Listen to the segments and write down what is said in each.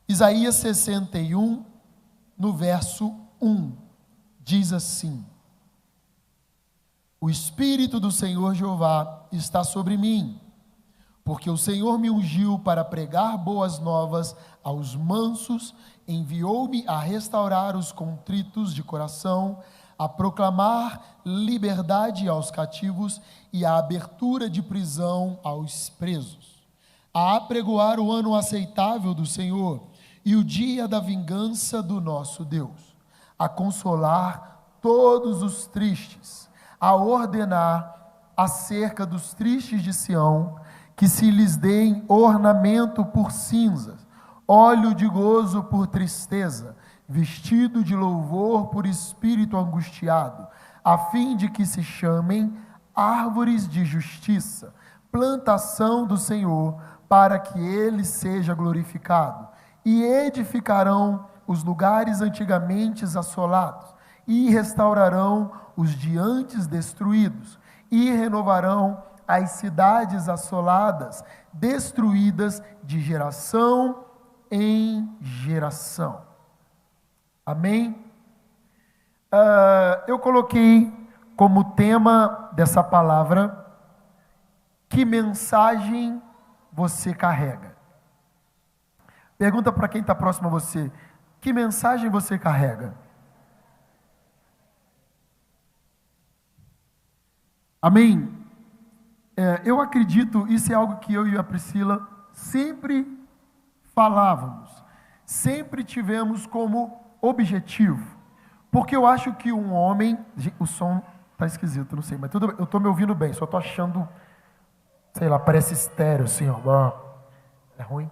Isaías 61, no verso 1, diz assim: O Espírito do Senhor Jeová está sobre mim, porque o Senhor me ungiu para pregar boas novas aos mansos, enviou-me a restaurar os contritos de coração, a proclamar liberdade aos cativos e a abertura de prisão aos presos, a apregoar o ano aceitável do Senhor e o dia da vingança do nosso Deus, a consolar todos os tristes, a ordenar acerca dos tristes de Sião, que se lhes deem ornamento por cinzas, óleo de gozo por tristeza, vestido de louvor por espírito angustiado, a fim de que se chamem árvores de justiça, plantação do Senhor, para que ele seja glorificado. E edificarão os lugares antigamente assolados, e restaurarão os de antes destruídos, e renovarão as cidades assoladas, destruídas de geração em geração. Amém? Eu coloquei como tema dessa palavra: que mensagem você carrega? Pergunta para quem está próximo a você: que mensagem você carrega? Amém? Eu acredito, isso é algo que eu e a Priscila sempre falávamos, sempre tivemos como objetivo, porque eu acho que um homem, o som está esquisito, não sei, mas tudo bem, eu estou me ouvindo bem, só estou achando, sei lá, parece estéreo assim, ó, é ruim.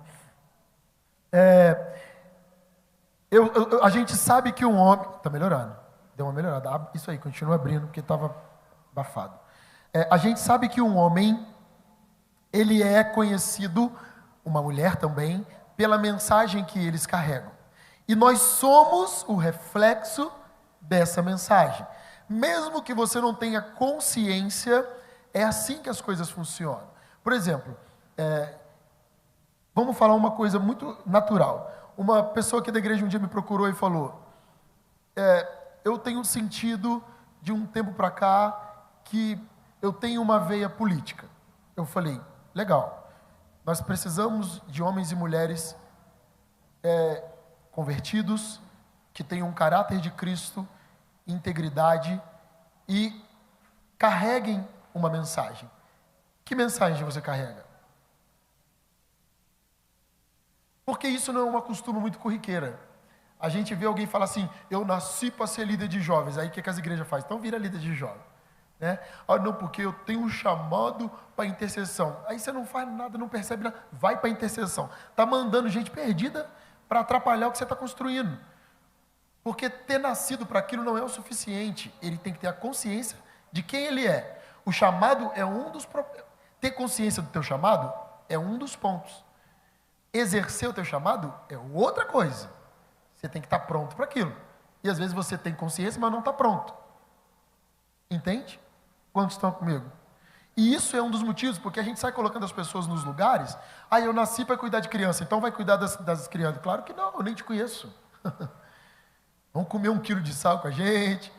A gente sabe que um homem, está melhorando, deu uma melhorada, isso aí, continua abrindo, porque estava abafado. A gente sabe que um homem, ele é conhecido, uma mulher também, pela mensagem que eles carregam. E nós somos o reflexo dessa mensagem. Mesmo que você não tenha consciência, é assim que as coisas funcionam. Por exemplo, vamos falar uma coisa muito natural. Uma pessoa aqui da igreja um dia me procurou e falou: eu tenho sentido de um tempo para cá que eu tenho uma veia política. Eu falei: legal, nós precisamos de homens e mulheres convertidos, que tenham um caráter de Cristo, integridade e carreguem uma mensagem. Que mensagem você carrega? Porque isso não é uma costume muito corriqueira. A gente vê alguém falar assim: eu nasci para ser líder de jovens. Aí o que as igrejas fazem? Então vira líder de jovens. Né? Não, porque eu tenho um chamado para intercessão. Aí você não faz nada, não percebe nada, vai para intercessão. Está mandando gente perdida para atrapalhar o que você está construindo. Porque ter nascido para aquilo não é o suficiente. Ele tem que ter a consciência de quem ele é. O chamado é um dos... Ter consciência do teu chamado é um dos pontos. Exercer o teu chamado é outra coisa. Você tem que estar pronto para aquilo. E às vezes você tem consciência, mas não está pronto. Entende? Quantos estão comigo? E isso é um dos motivos, porque a gente sai colocando as pessoas nos lugares. Eu nasci para cuidar de criança, então vai cuidar das crianças. Claro que não, eu nem te conheço. Vão comer 1 quilo de sal com a gente,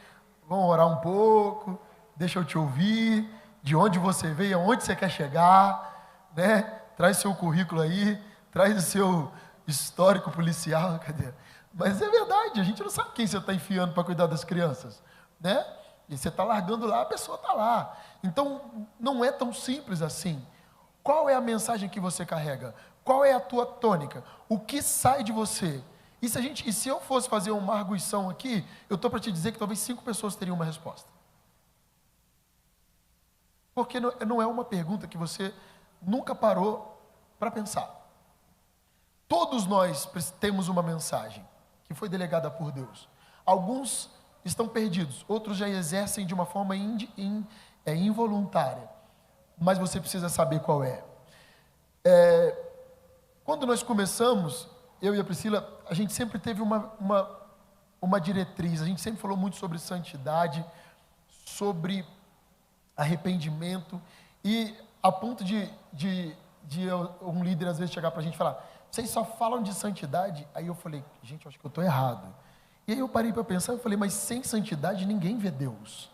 vão orar um pouco, deixa eu te ouvir, de onde você veio, aonde você quer chegar, né? Traz seu currículo aí, traz o seu histórico policial, cadê? Mas é verdade, a gente não sabe quem você está enfiando para cuidar das crianças, né? E você está largando lá, a pessoa está lá. Então, não é tão simples assim. Qual é a mensagem que você carrega? Qual é a tua tônica? O que sai de você? E se eu fosse fazer uma arguição aqui, eu estou para te dizer que talvez 5 pessoas teriam uma resposta. Porque não é uma pergunta que você nunca parou para pensar. Todos nós temos uma mensagem que foi delegada por Deus. Alguns estão perdidos, outros já exercem de uma forma involuntária, mas você precisa saber qual é. Quando nós começamos, eu e a Priscila, a gente sempre teve uma diretriz, a gente sempre falou muito sobre santidade, sobre arrependimento, e a ponto um líder às vezes chegar para a gente e falar: vocês só falam de santidade? Aí eu falei: gente, eu acho que eu estou errado. E aí eu parei para pensar, eu falei: mas sem santidade ninguém vê Deus,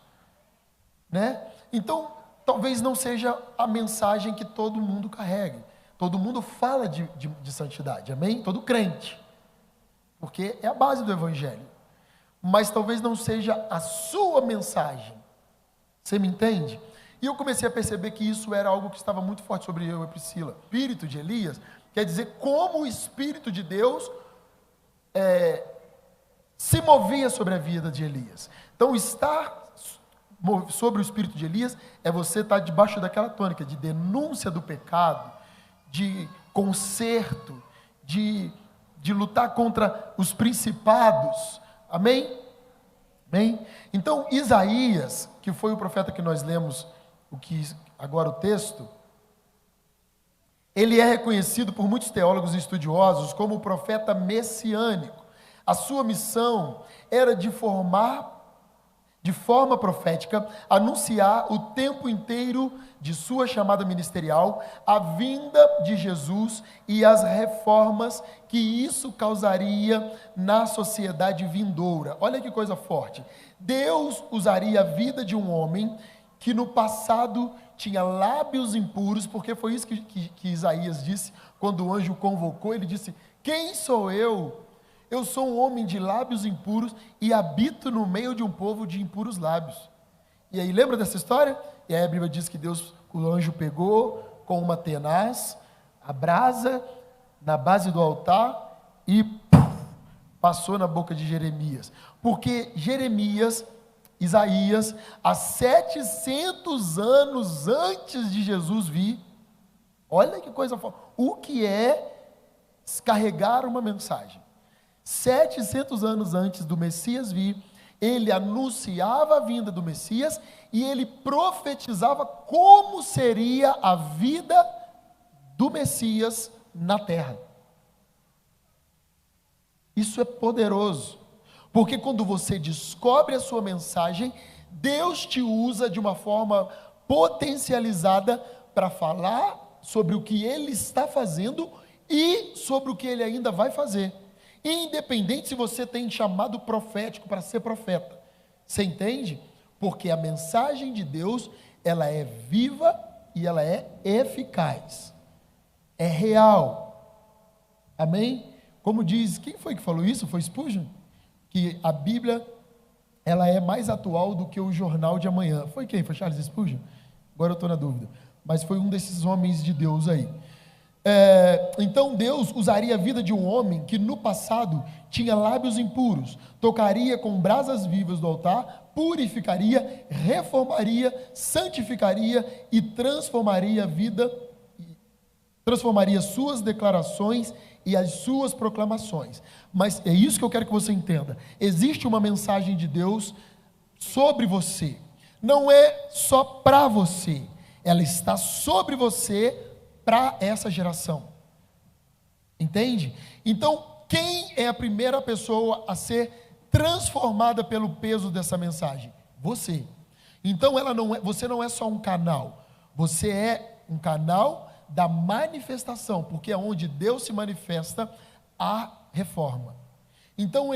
né? Então, talvez não seja a mensagem que todo mundo carregue. Todo mundo fala de santidade, amém? Todo crente, porque é a base do evangelho. Mas talvez não seja a sua mensagem. Você me entende? E eu comecei a perceber que isso era algo que estava muito forte sobre eu e Priscila. Espírito de Elias quer dizer como o Espírito de Deus se movia sobre a vida de Elias. Então, estar sobre o Espírito de Elias é você estar debaixo daquela tônica de denúncia do pecado, de conserto, de lutar contra os principados. Amém? Bem, então Isaías, que foi o profeta que nós lemos agora o texto, ele é reconhecido por muitos teólogos e estudiosos como o profeta messiânico. A sua missão era de forma profética, anunciar o tempo inteiro de sua chamada ministerial, a vinda de Jesus e as reformas que isso causaria na sociedade vindoura. Olha que coisa forte. Deus usaria a vida de um homem que no passado tinha lábios impuros, porque foi isso que Isaías disse, quando o anjo o convocou, ele disse: quem sou eu? Eu sou um homem de lábios impuros e habito no meio de um povo de impuros lábios. E aí, lembra dessa história? E aí a Bíblia diz que o anjo pegou com uma tenaz, a brasa, na base do altar e passou na boca de Jeremias. Porque Isaías, há 700 anos antes de Jesus vir, olha que coisa forte, o que é carregar uma mensagem? 700 anos antes do Messias vir, ele anunciava a vinda do Messias e ele profetizava como seria a vida do Messias na terra. Isso é poderoso, porque quando você descobre a sua mensagem, Deus te usa de uma forma potencializada para falar sobre o que Ele está fazendo e sobre o que Ele ainda vai fazer. Independente se você tem chamado profético para ser profeta. Você entende? Porque a mensagem de Deus, ela é viva e ela é eficaz. É real. Amém? Como diz, quem foi que falou isso? Foi Spurgeon? Que a Bíblia, ela é mais atual do que o jornal de amanhã. Foi quem? Foi Charles Spurgeon? Agora eu estou na dúvida. Mas foi um desses homens de Deus aí. Então Deus usaria a vida de um homem que no passado tinha lábios impuros, tocaria com brasas vivas do altar, purificaria, reformaria, santificaria e transformaria suas declarações e as suas proclamações. Mas é isso que eu quero que você entenda. Existe uma mensagem de Deus sobre você, não é só para você, ela está sobre você para essa geração. Entende? Então, quem é a primeira pessoa a ser transformada pelo peso dessa mensagem? Você. Então, você não é só um canal, você é um canal da manifestação, porque é onde Deus se manifesta a reforma. Então,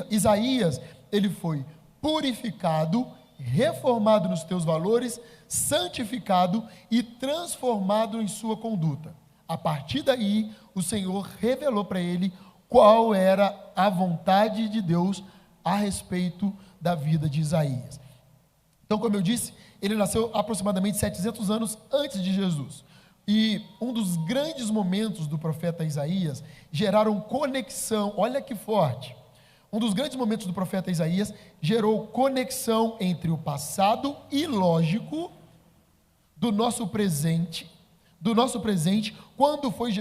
Isaías, ele foi purificado, reformado nos teus valores, santificado e transformado em sua conduta. A partir daí, o Senhor revelou para ele qual era a vontade de Deus a respeito da vida de Isaías. Então, como eu disse, ele nasceu aproximadamente 700 anos antes de Jesus. E um dos grandes momentos do profeta Isaías geraram conexão, olha que forte. Um dos grandes momentos do profeta Isaías gerou conexão entre o passado ilógico do nosso presente, quando foi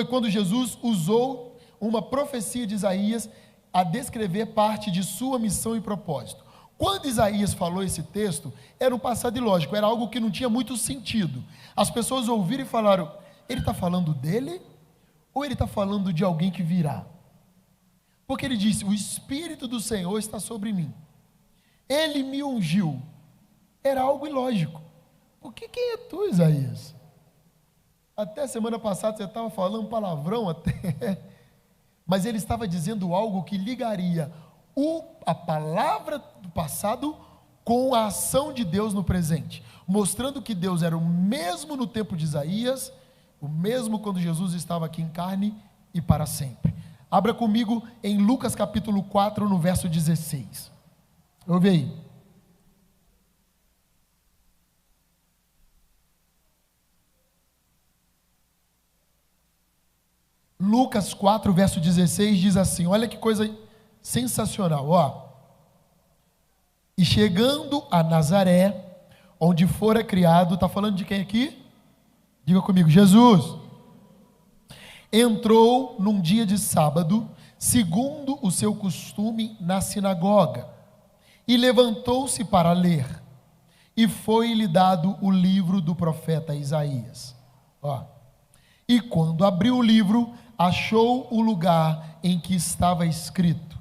quando Jesus usou uma profecia de Isaías a descrever parte de sua missão e propósito. Quando Isaías falou esse texto, era um passado ilógico, era algo que não tinha muito sentido. As pessoas ouviram e falaram: ele está falando dele ou ele está falando de alguém que virá? Porque ele disse: o Espírito do Senhor está sobre mim, ele me ungiu. Era algo ilógico. Quem é tu, Isaías? Até semana passada você estava falando palavrão até, mas ele estava dizendo algo que ligaria a palavra do passado com a ação de Deus no presente, mostrando que Deus era o mesmo no tempo de Isaías, o mesmo quando Jesus estava aqui em carne e para sempre. Abra comigo em Lucas capítulo 4, no verso 16. Ouve aí. Lucas 4, verso 16 diz assim, olha que coisa sensacional, ó. E chegando a Nazaré, onde fora criado, está falando de quem aqui? Diga comigo, Jesus. Entrou num dia de sábado, segundo o seu costume, na sinagoga, e levantou-se para ler, e foi-lhe dado o livro do profeta Isaías. Ó. E quando abriu o livro, achou o lugar em que estava escrito: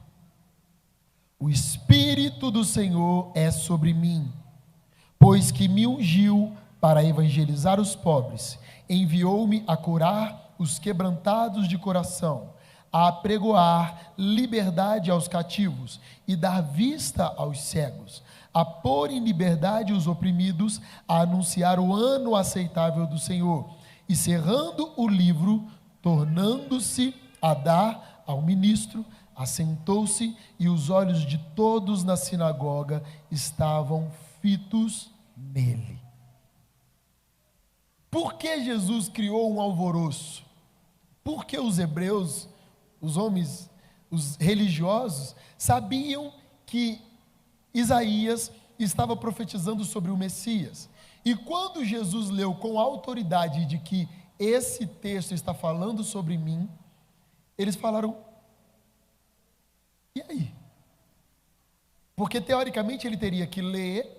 o Espírito do Senhor é sobre mim, pois que me ungiu para evangelizar os pobres, enviou-me a curar os quebrantados de coração, a apregoar liberdade aos cativos e dar vista aos cegos, a pôr em liberdade os oprimidos, a anunciar o ano aceitável do Senhor. E cerrando o livro, tornando-se a dar ao ministro, assentou-se, e os olhos de todos na sinagoga estavam fitos nele. Por que Jesus criou um alvoroço? Porque os hebreus, os homens, os religiosos, sabiam que Isaías estava profetizando sobre o Messias. E quando Jesus leu com autoridade de que esse texto está falando sobre mim, eles falaram: e aí? Porque teoricamente ele teria que ler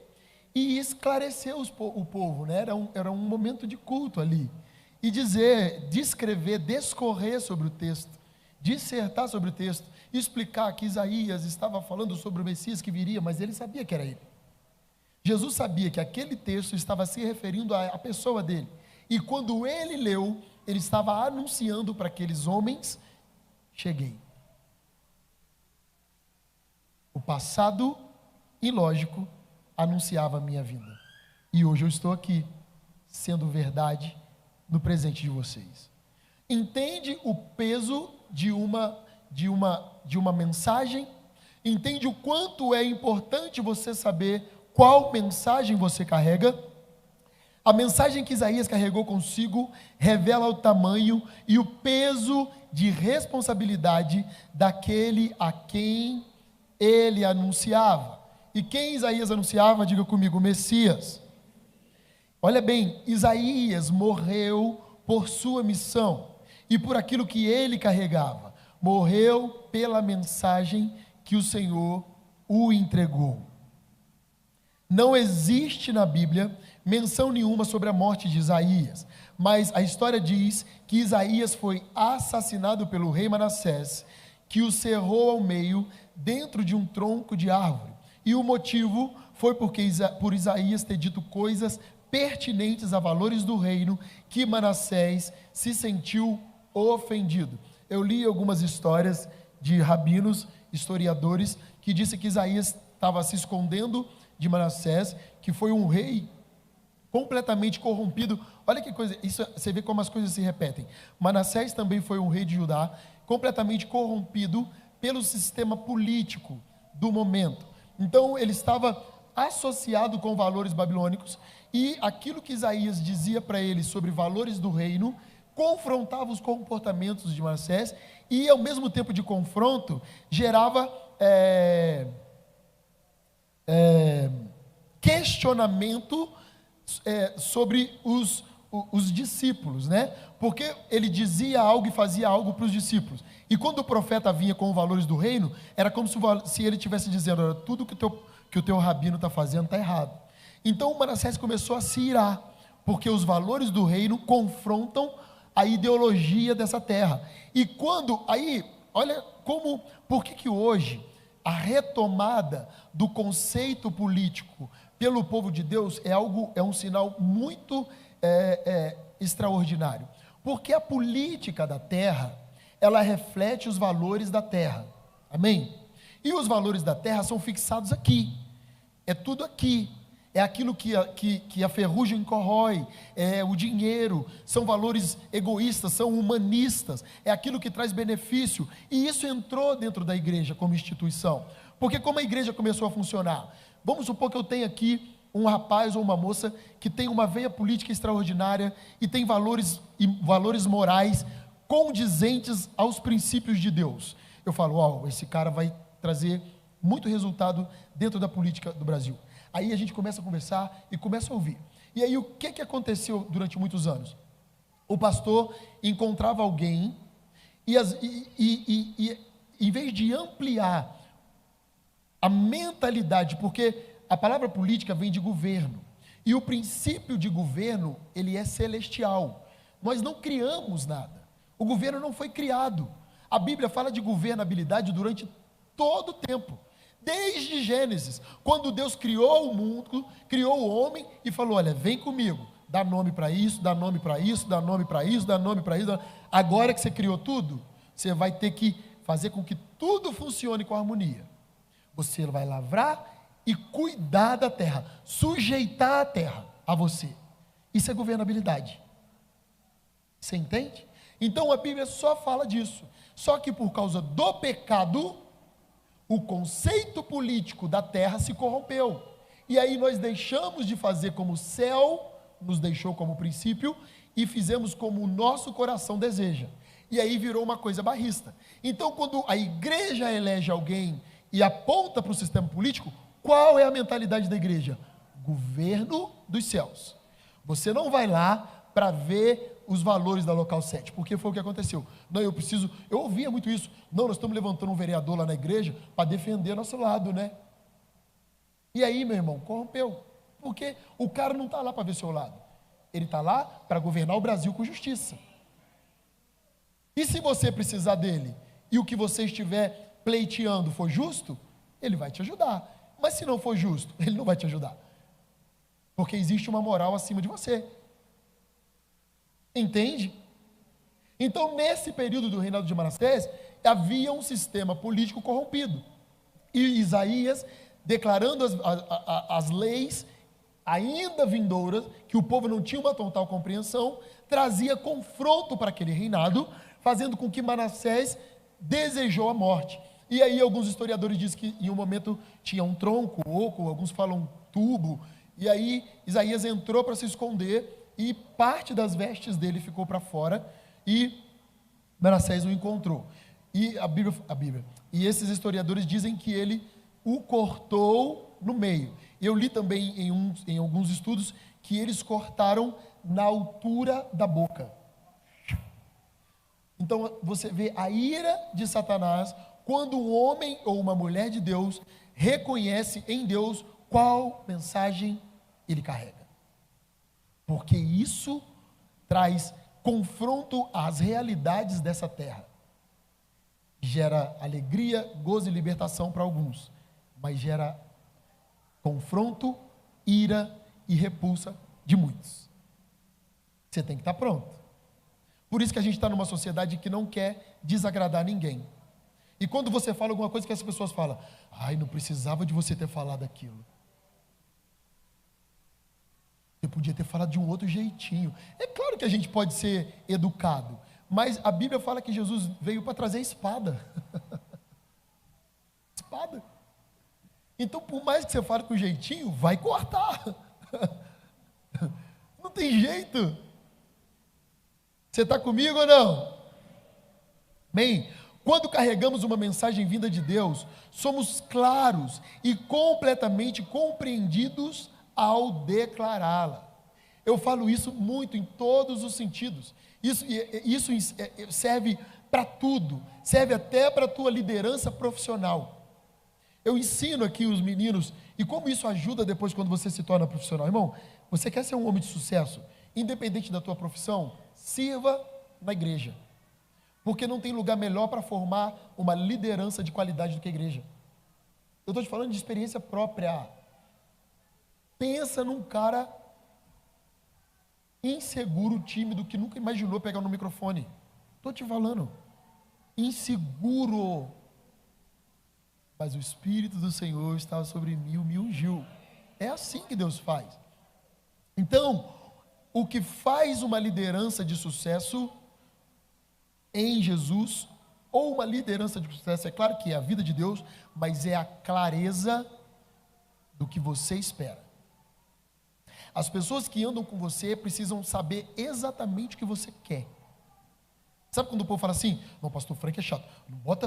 e esclarecer o povo, né? Era um momento de culto ali. E dizer, descrever, discorrer sobre o texto, dissertar sobre o texto, explicar que Isaías estava falando sobre o Messias que viria, mas ele sabia que era ele. Jesus sabia que aquele texto estava se referindo à pessoa dele. E quando ele leu, ele estava anunciando para aqueles homens: cheguei. O passado ilógico anunciava a minha vinda. E hoje eu estou aqui, sendo verdade no presente de vocês. Entende o peso de uma mensagem? Entende o quanto é importante você saber qual mensagem você carrega? A mensagem que Isaías carregou consigo revela o tamanho e o peso de responsabilidade daquele a quem ele anunciava. E quem Isaías anunciava? Diga comigo, o Messias. Olha bem, Isaías morreu por sua missão e por aquilo que ele carregava. Morreu pela mensagem que o Senhor o entregou. Não existe na Bíblia menção nenhuma sobre a morte de Isaías, mas a história diz que Isaías foi assassinado pelo rei Manassés, que o cerrou ao meio dentro de um tronco de árvore. E o motivo foi por Isaías ter dito coisas pertinentes a valores do reino, que Manassés se sentiu ofendido. Eu li algumas histórias de rabinos, historiadores, que disse que Isaías estava se escondendo de Manassés, que foi um rei completamente corrompido. Olha que coisa, isso, você vê como as coisas se repetem. Manassés também foi um rei de Judá, completamente corrompido pelo sistema político do momento. Então ele estava associado com valores babilônicos, e aquilo que Isaías dizia para ele sobre valores do reino confrontava os comportamentos de Manassés, e ao mesmo tempo de confronto gerava questionamento sobre os discípulos, né? Porque ele dizia algo e fazia algo para os discípulos, e quando o profeta vinha com os valores do reino, era como se ele estivesse dizendo: olha, tudo que o teu rabino está fazendo está errado. Então Manassés começou a se irar, porque os valores do reino confrontam a ideologia dessa terra. E olha por que hoje a retomada do conceito político pelo povo de Deus é um sinal muito extraordinário, porque a política da terra, ela reflete os valores da terra, amém? E os valores da terra são fixados aqui, é tudo aqui, é aquilo que a ferrugem corrói, é o dinheiro, são valores egoístas, são humanistas, é aquilo que traz benefício, e isso entrou dentro da igreja como instituição, porque como a igreja começou a funcionar? Vamos supor que eu tenho aqui um rapaz ou uma moça que tem uma veia política extraordinária e tem valores morais condizentes aos princípios de Deus. Eu falo, uau, esse cara vai trazer muito resultado dentro da política do Brasil. Aí a gente começa a conversar e começa a ouvir. E aí o que aconteceu durante muitos anos? O pastor encontrava alguém e em vez de ampliar a mentalidade, porque a palavra política vem de governo, e o princípio de governo, ele é celestial. Nós não criamos nada, o governo não foi criado. A Bíblia fala de governabilidade durante todo o tempo, desde Gênesis, quando Deus criou o mundo, criou o homem e falou, olha, vem comigo, dá nome para isso, dá nome para isso, dá nome para isso, dá nome para isso. Agora que você criou tudo, você vai ter que fazer com que tudo funcione com harmonia. Você vai lavrar e cuidar da terra, sujeitar a terra a você. Isso é governabilidade. Você entende? Então a Bíblia só fala disso. Só que por causa do pecado, o conceito político da terra se corrompeu. E aí nós deixamos de fazer como o céu nos deixou como princípio e fizemos como o nosso coração deseja. E aí virou uma coisa barrista. Então quando a igreja elege alguém e aponta para o sistema político, qual é a mentalidade da igreja? Governo dos céus. Você não vai lá para ver os valores da local 7, porque foi o que aconteceu. Não, eu ouvia muito isso. Não, nós estamos levantando um vereador lá na igreja para defender nosso lado, né? E aí, meu irmão, corrompeu. Porque o cara não está lá para ver seu lado. Ele está lá para governar o Brasil com justiça. E se você precisar dele, e o que você estiver pleiteando for justo, ele vai te ajudar. Mas se não for justo, ele não vai te ajudar. Porque existe uma moral acima de você. Entende? Então, nesse período do reinado de Manassés, havia um sistema político corrompido. E Isaías, declarando as leis ainda vindouras, que o povo não tinha uma total compreensão, trazia confronto para aquele reinado, fazendo com que Manassés desejou a morte. E aí alguns historiadores dizem que em um momento tinha um tronco oco, alguns falam tubo, e aí Isaías entrou para se esconder e parte das vestes dele ficou para fora e Manassés o encontrou. E a Bíblia, e esses historiadores dizem que ele o cortou no meio. Eu li também em alguns estudos que eles cortaram na altura da boca. Então você vê a ira de Satanás quando um homem ou uma mulher de Deus reconhece em Deus qual mensagem ele carrega. Porque isso traz confronto às realidades dessa terra. Gera alegria, gozo e libertação para alguns, mas gera confronto, ira e repulsa de muitos. Você tem que estar pronto. Por isso que a gente está numa sociedade que não quer desagradar ninguém. E quando você fala alguma coisa que as pessoas falam, ai, não precisava de você ter falado aquilo. Você podia ter falado de um outro jeitinho. É claro que a gente pode ser educado, mas a Bíblia fala que Jesus veio para trazer espada. Espada. Então, por mais que você fale com jeitinho, vai cortar. Não tem jeito. Você está comigo ou não? Bem, quando carregamos uma mensagem vinda de Deus, somos claros e completamente compreendidos ao declará-la. Eu falo isso muito em todos os sentidos. Isso serve para tudo, serve até para a tua liderança profissional. Eu ensino aqui os meninos, e como isso ajuda depois quando você se torna profissional. Irmão, você quer ser um homem de sucesso, independente da tua profissão, sirva na igreja. Porque não tem lugar melhor para formar uma liderança de qualidade do que a igreja. Eu estou te falando de experiência própria. Pensa num cara inseguro, tímido, que nunca imaginou pegar no microfone. Estou te falando. Inseguro. Mas o Espírito do Senhor estava sobre mim, me ungiu. É assim que Deus faz. Então, o que faz uma liderança de sucesso em Jesus, ou uma liderança de sucesso, é claro que é a vida de Deus, mas é a clareza do que você espera. As pessoas que andam com você precisam saber exatamente o que você quer. Sabe quando o povo fala assim, não, pastor Frank é chato, não bota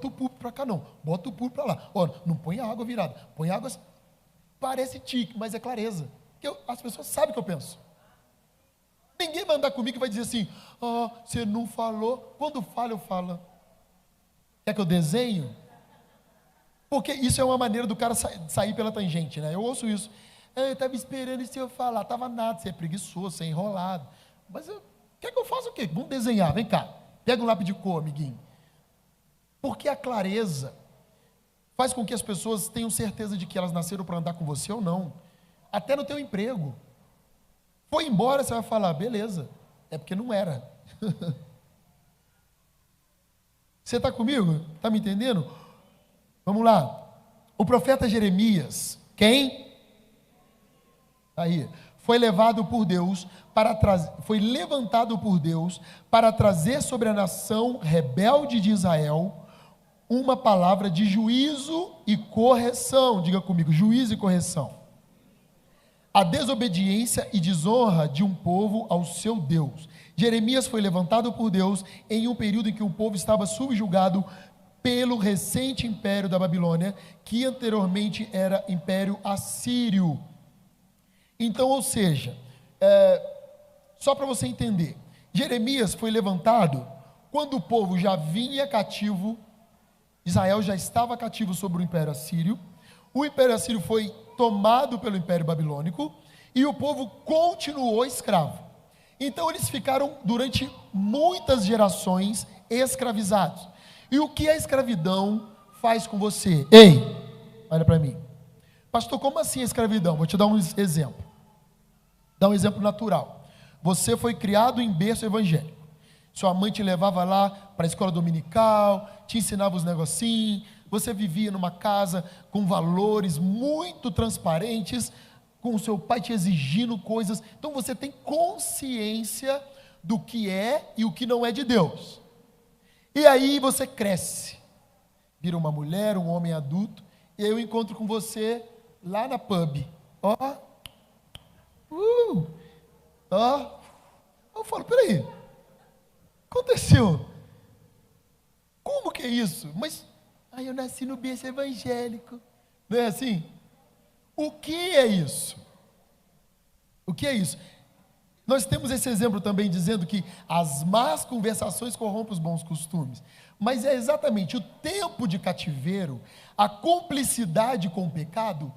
o púlpito para cá não, bota o púlpito para lá, não põe a água virada, põe a água, parece tique, mas é clareza, as pessoas sabem o que eu penso. Ninguém vai andar comigo e vai dizer assim, você não falou, quando fala eu falo. Quer que eu desenho? Porque isso é uma maneira do cara sair pela tangente, né? Eu ouço isso. Eu estava esperando isso eu falar, estava nada, você é preguiçoso, você é enrolado. Mas quer que eu faça o quê? Vamos desenhar, vem cá. Pega um lápis de cor, amiguinho. Porque a clareza faz com que as pessoas tenham certeza de que elas nasceram para andar com você ou não. Até no teu emprego. Foi embora, você vai falar, beleza, é porque não era. Você está comigo? Está me entendendo? Vamos lá. O profeta Jeremias, quem? Aí, foi levantado por Deus para trazer sobre a nação rebelde de Israel uma palavra de juízo e correção. Diga comigo, juízo e correção. A desobediência e desonra de um povo ao seu Deus. Jeremias foi levantado por Deus em um período em que o povo estava subjugado pelo recente império da Babilônia, que anteriormente era império assírio. Então, ou seja, só para você entender, Jeremias foi levantado quando o povo já vinha cativo, Israel já estava cativo sobre o império assírio, o império assírio foi tomado pelo império babilônico e o povo continuou escravo. Então eles ficaram durante muitas gerações escravizados. E o que a escravidão faz com você? Ei, olha para mim. Pastor, como assim a escravidão? Vou te dar um exemplo. Dá um exemplo natural. Você foi criado em berço evangélico. Sua mãe te levava lá para a escola dominical, te ensinava os negocinhos. Você vivia numa casa com valores muito transparentes, com o seu pai te exigindo coisas. Então você tem consciência do que é e o que não é de Deus. E aí você cresce, vira uma mulher, um homem adulto, e aí eu encontro com você lá na pub. Eu falo, peraí, aconteceu? Como que é isso? Mas, eu nasci no berço evangélico, não é assim? O que é isso? O que é isso? Nós temos esse exemplo também dizendo que as más conversações corrompem os bons costumes. Mas é exatamente o tempo de cativeiro, a cumplicidade com o pecado,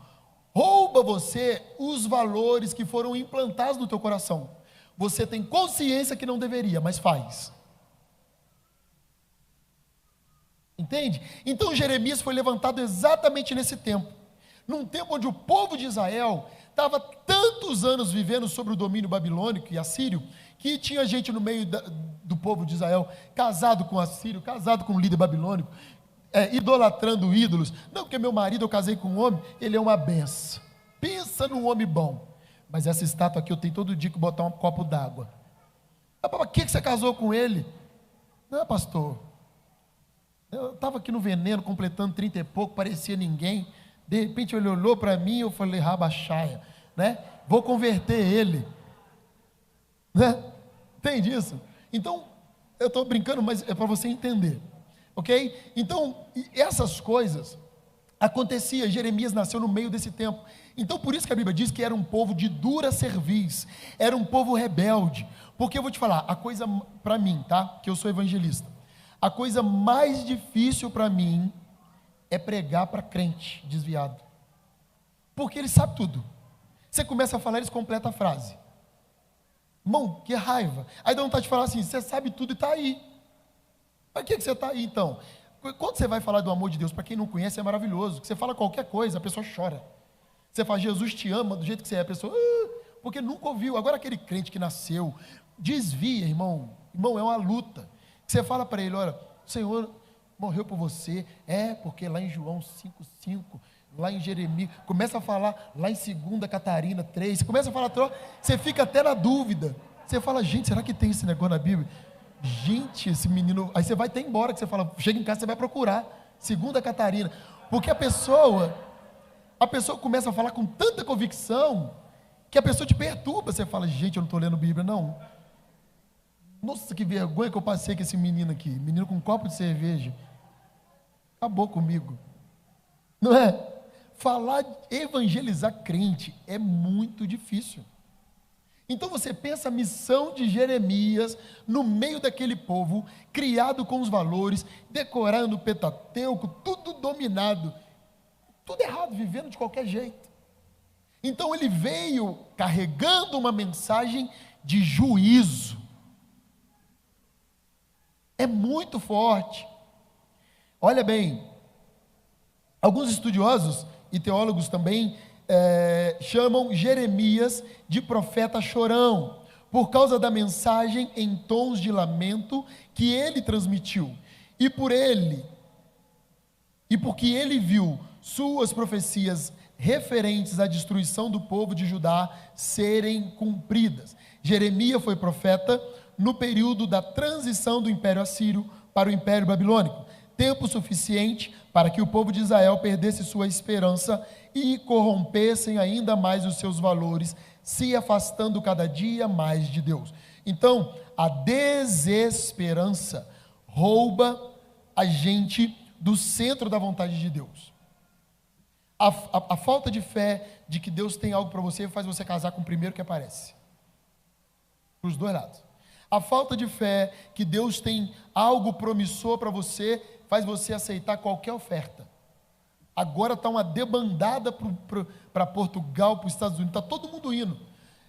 rouba você os valores que foram implantados no teu coração. Você tem consciência que não deveria, mas faz. Entende? Então Jeremias foi levantado exatamente nesse tempo. Num tempo onde o povo de Israel estava tantos anos vivendo sobre o domínio babilônico e assírio, que tinha gente no meio do povo de Israel, casado com assírio, casado com um líder babilônico, idolatrando ídolos. Não, porque meu marido, eu casei com um homem, ele é uma benção. Pensa num homem bom. Mas essa estátua aqui, eu tenho todo dia que botar um copo d'água. Por que você casou com ele? Não, pastor, eu estava aqui no veneno, completando 30 e pouco, parecia ninguém. De repente ele olhou para mim e eu falei, rabachaia, né? Vou converter ele, né? Entende isso? Então, eu estou brincando, mas é para você entender, ok? Então, essas coisas aconteciam, Jeremias nasceu no meio desse tempo. Então, por isso que a Bíblia diz que era um povo de dura cerviz, era um povo rebelde. Porque eu vou te falar, a coisa para mim, tá? Que eu sou evangelista, a coisa mais difícil para mim é pregar para crente desviado, porque ele sabe tudo. Você começa a falar, eles completam a frase. Irmão, que raiva. Aí dá vontade de falar assim, você sabe tudo e está aí. Para que você está aí então? Quando você vai falar do amor de Deus, para quem não conhece é maravilhoso, que você fala qualquer coisa, a pessoa chora. Você fala, Jesus te ama do jeito que você é, a pessoa, porque nunca ouviu. Agora aquele crente que nasceu, desvia, irmão. Irmão, é uma luta. Você fala para ele, olha, o Senhor morreu por você. Porque lá em João 5,5, lá em Jeremias, começa a falar lá em 2 Catarina 3, você começa a falar, você fica até na dúvida. Você fala, gente, será que tem esse negócio na Bíblia? Gente, esse menino, aí você vai até embora, que você fala, chega em casa, você vai procurar 2 Catarina, porque a pessoa começa a falar com tanta convicção, que a pessoa te perturba. Você fala, gente, eu não estou lendo Bíblia, não. Nossa, que vergonha que eu passei com esse menino aqui, menino com um copo de cerveja, acabou comigo, não é? Falar, evangelizar crente é muito difícil. Então você pensa a missão de Jeremias no meio daquele povo, criado com os valores, decorando o Pentateuco, tudo dominado, tudo errado, vivendo de qualquer jeito. Então ele veio carregando uma mensagem de juízo. É muito forte. Olha bem, alguns estudiosos e teólogos também chamam Jeremias de profeta chorão, por causa da mensagem em tons de lamento que ele transmitiu, e porque ele viu suas profecias referentes à destruição do povo de Judá serem cumpridas. Jeremias foi profeta no período da transição do Império Assírio para o Império Babilônico, tempo suficiente para que o povo de Israel perdesse sua esperança e corrompessem ainda mais os seus valores, se afastando cada dia mais de Deus. Então, a desesperança rouba a gente do centro da vontade de Deus. A falta de fé de que Deus tem algo para você faz você casar com o primeiro que aparece. Para os dois lados. A falta de fé que Deus tem algo promissor para você faz você aceitar qualquer oferta. Agora está uma debandada para Portugal, para os Estados Unidos, está todo mundo indo.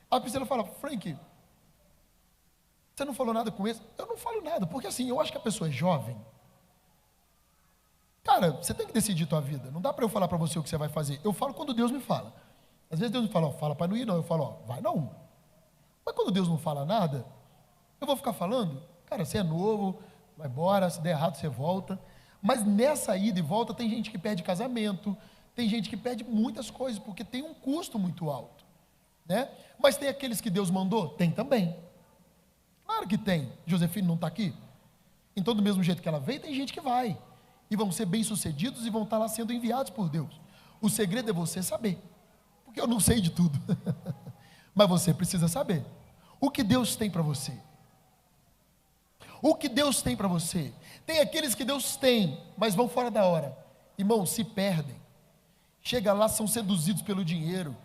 A Priscila fala, Frank, você não falou nada com esse? Eu não falo nada, porque assim, eu acho que a pessoa é jovem. Cara, você tem que decidir a tua vida. Não dá para eu falar para você o que você vai fazer. Eu falo quando Deus me fala. Às vezes Deus me fala, fala para não ir não. Eu falo, vai não. Mas quando Deus não fala nada, eu vou ficar falando? Cara, você é novo, vai embora, se der errado você volta. Mas nessa ida e volta tem gente que perde casamento, tem gente que perde muitas coisas, porque tem um custo muito alto, né? Mas tem aqueles que Deus mandou? Tem também. Claro que tem. Josefine não está aqui? Então do mesmo jeito que ela veio, tem gente que vai. E vão ser bem-sucedidos e vão estar lá sendo enviados por Deus. O segredo é você saber. Porque eu não sei de tudo. Mas você precisa saber. O que Deus tem para você? O que Deus tem para você? Tem aqueles que Deus tem, mas vão fora da hora. Irmãos, se perdem. Chega lá, são seduzidos pelo dinheiro,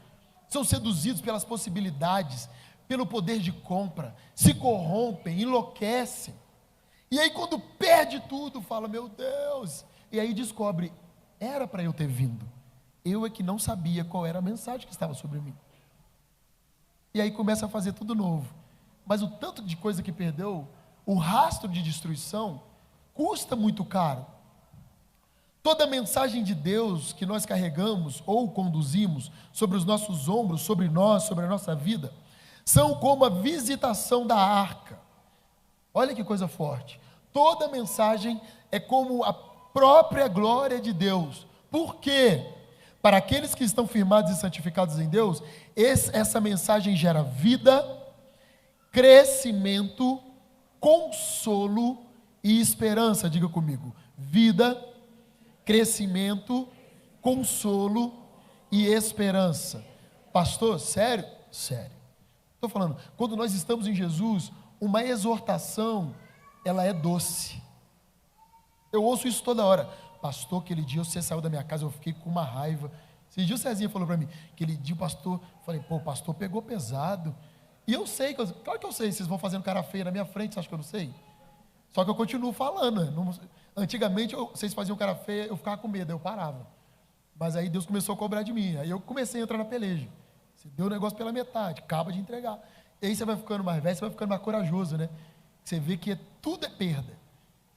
são seduzidos pelas possibilidades, pelo poder de compra, se corrompem, enlouquecem. E aí quando perde tudo, fala, meu Deus. E aí descobre, era para eu ter vindo. Eu é que não sabia qual era a mensagem que estava sobre mim. E aí começa a fazer tudo novo. Mas o tanto de coisa que perdeu, o rastro de destruição, custa muito caro. Toda a mensagem de Deus que nós carregamos ou conduzimos sobre os nossos ombros, sobre nós, sobre a nossa vida, são como a visitação da arca. Olha que coisa forte. Toda a mensagem é como a própria glória de Deus. Por quê? Para aqueles que estão firmados e santificados em Deus, essa mensagem gera vida, crescimento, consolo e esperança. Diga comigo, vida, crescimento, consolo e esperança. Pastor, sério? Sério. Estou falando, quando nós estamos em Jesus, uma exortação, ela é doce. Eu ouço isso toda hora. Pastor, aquele dia você saiu da minha casa, eu fiquei com uma raiva. Esse dia o Cezinha falou para mim, aquele dia o pastor, falei, pô, o pastor pegou pesado. E eu sei, claro que eu sei, vocês vão fazendo cara feia na minha frente, você acha que eu não sei? Só que eu continuo falando. Antigamente, vocês faziam cara feia, eu ficava com medo, eu parava. Mas aí Deus começou a cobrar de mim, aí eu comecei a entrar na peleja. Você deu o negócio pela metade, acaba de entregar. E aí você vai ficando mais velho, você vai ficando mais corajoso, né? Você vê que tudo é perda.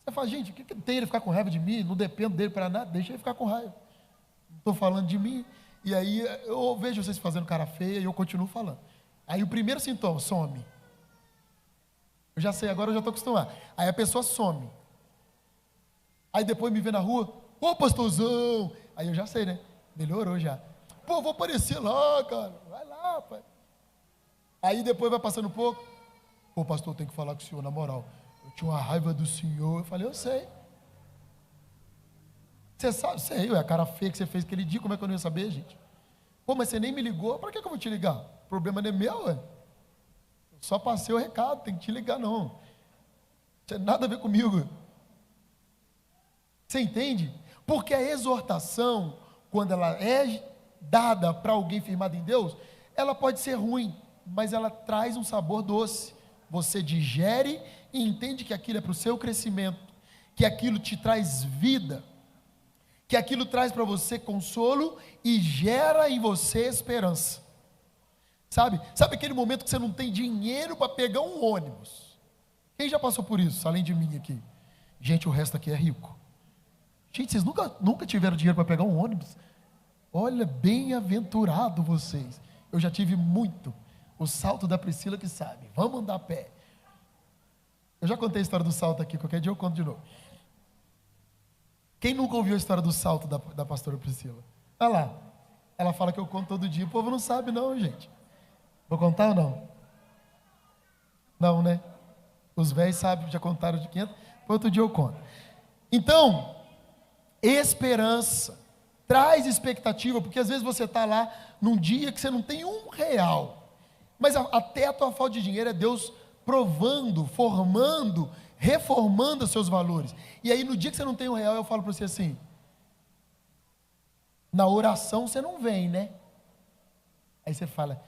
Você fala, gente, o que tem ele ficar com raiva de mim? Não dependo dele para nada, deixa ele ficar com raiva. Não estou falando de mim. E aí eu vejo vocês fazendo cara feia e eu continuo falando. Aí o primeiro sintoma, some. Eu já sei, agora eu já estou acostumado. Aí a pessoa some. Aí depois me vê na rua, ô pastorzão. Aí eu já sei, né? Melhorou já. Pô, vou aparecer lá, cara. Vai lá, pai. Aí depois vai passando um pouco. Pô, pastor, eu tenho que falar com o senhor, na moral. Eu tinha uma raiva do senhor. Eu falei, eu sei. Você sabe, sei, a cara feia que você fez aquele dia, como é que eu não ia saber, gente? Pô, mas você nem me ligou, para que eu vou te ligar? O problema não é meu, ué. Eu só passei o recado, tem que te ligar não. Não tem nada a ver comigo. Você entende? Porque a exortação, quando ela é dada para alguém firmado em Deus, ela pode ser ruim, mas ela traz um sabor doce. Você digere e entende que aquilo é para o seu crescimento, que aquilo te traz vida, que aquilo traz para você consolo e gera em você esperança. Sabe aquele momento que você não tem dinheiro para pegar um ônibus? Quem já passou por isso, além de mim aqui? Gente, o resto aqui é rico. Gente, vocês nunca tiveram dinheiro para pegar um ônibus? Olha, bem-aventurado vocês. Eu já tive muito. O salto da Priscila que sabe. Vamos andar a pé. Eu já contei a história do salto aqui, qualquer dia eu conto de novo. Quem nunca ouviu a história do salto da pastora Priscila? Olha lá. Ela fala que eu conto todo dia. O povo não sabe não, gente. Vou contar ou não? Não, né? Os velhos sabem, já contaram de 500. Outro dia eu conto. Então, esperança. Traz expectativa, porque às vezes você está lá num dia que você não tem R$1. Mas até a tua falta de dinheiro é Deus provando, formando, reformando os seus valores. E aí no dia que você não tem R$1, eu falo para você assim, na oração você não vem, né? Aí você fala,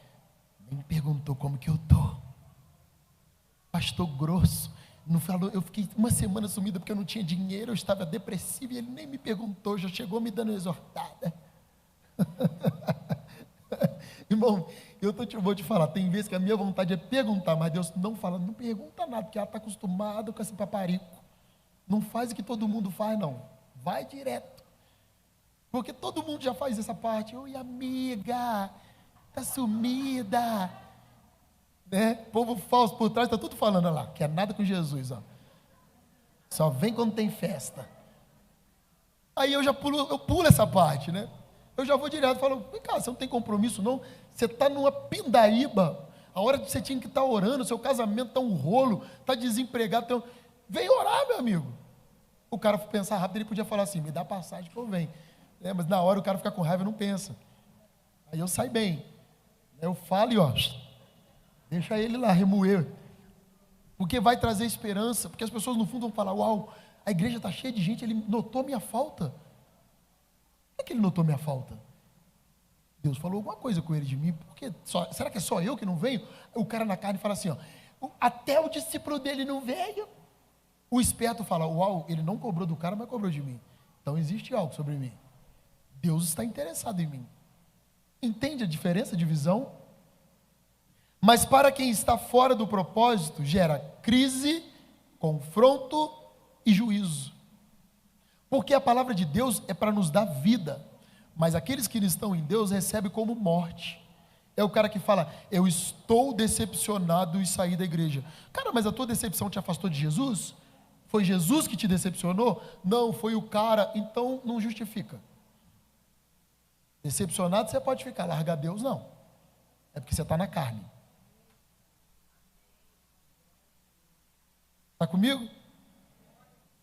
nem me perguntou como que eu tô. Pastor grosso, não falou, eu fiquei uma semana sumida porque eu não tinha dinheiro, eu estava depressivo e ele nem me perguntou, já chegou me dando exortada. Irmão, vou te falar, tem vezes que a minha vontade é perguntar, mas Deus não fala, não pergunta nada, porque ela está acostumada com esse paparico. Não faz o que todo mundo faz, não. Vai direto. Porque todo mundo já faz essa parte. Oi, amiga, tá sumida. Né? Povo falso por trás, está tudo falando, olha lá, quer nada com Jesus, ó. Só vem quando tem festa. Aí eu pulo essa parte, né? Eu já vou direto, falo, vem cá, você não tem compromisso não? Você está numa pindaíba, a hora que você tinha que estar orando, seu casamento está um rolo, está desempregado, vem orar, meu amigo. O cara pensar rápido, ele podia falar assim, me dá passagem que eu venho. Mas na hora o cara fica com raiva e não pensa. Aí eu saio bem. Eu falo e ó, deixa ele lá remoer. Porque vai trazer esperança, porque as pessoas no fundo vão falar, uau, a igreja está cheia de gente, ele notou minha falta. Por que ele notou minha falta? Deus falou alguma coisa com ele de mim, porque será que é só eu que não venho? O cara na carne fala assim, ó, até o discípulo dele não veio. O esperto fala, uau, ele não cobrou do cara, mas cobrou de mim. Então existe algo sobre mim. Deus está interessado em mim. Entende a diferença de visão? Mas para quem está fora do propósito, gera crise, confronto e juízo. Porque a palavra de Deus é para nos dar vida, mas aqueles que não estão em Deus recebem como morte. É o cara que fala, eu estou decepcionado e saí da igreja. Cara, mas a tua decepção te afastou de Jesus? Foi Jesus que te decepcionou? Não, foi o cara, então não justifica. Decepcionado você pode ficar, largar Deus não. É porque você está na carne. Está comigo?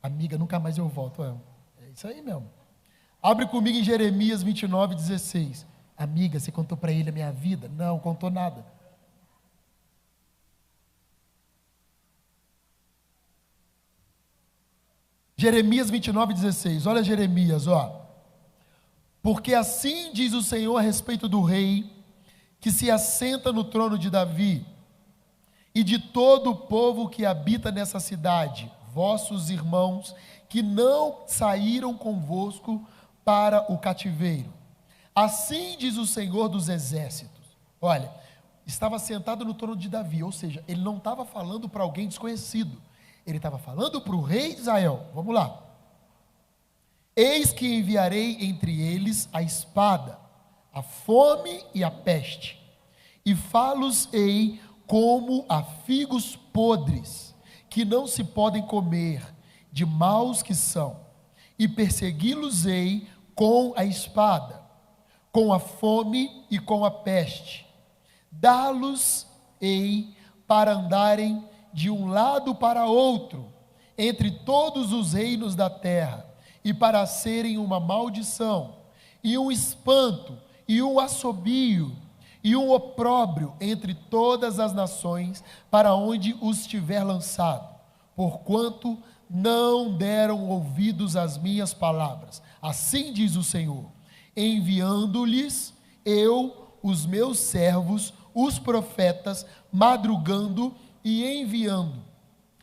Amiga, nunca mais eu volto. É isso aí mesmo. Abre comigo em Jeremias 29:16. Amiga, você contou para ele a minha vida? Não, contou nada. Jeremias 29:16. Olha Jeremias, ó. Porque assim diz o Senhor a respeito do rei que se assenta no trono de Davi e de todo o povo que habita nessa cidade, vossos irmãos que não saíram convosco para o cativeiro. Assim diz o Senhor dos exércitos. Olha, estava sentado no trono de Davi, ou seja, ele não estava falando para alguém desconhecido, ele estava falando para o rei de Israel. Vamos lá. Eis que enviarei entre eles a espada, a fome e a peste, e fá-los-ei como a figos podres, que não se podem comer, de maus que são, e persegui-los-ei com a espada, com a fome e com a peste, dá-los-ei para andarem de um lado para outro, entre todos os reinos da terra, e para serem uma maldição, e um espanto, e um assobio, e um opróbrio entre todas as nações, para onde os tiver lançado, porquanto não deram ouvidos às minhas palavras. Assim diz o Senhor, enviando-lhes eu os meus servos, os profetas, madrugando e enviando.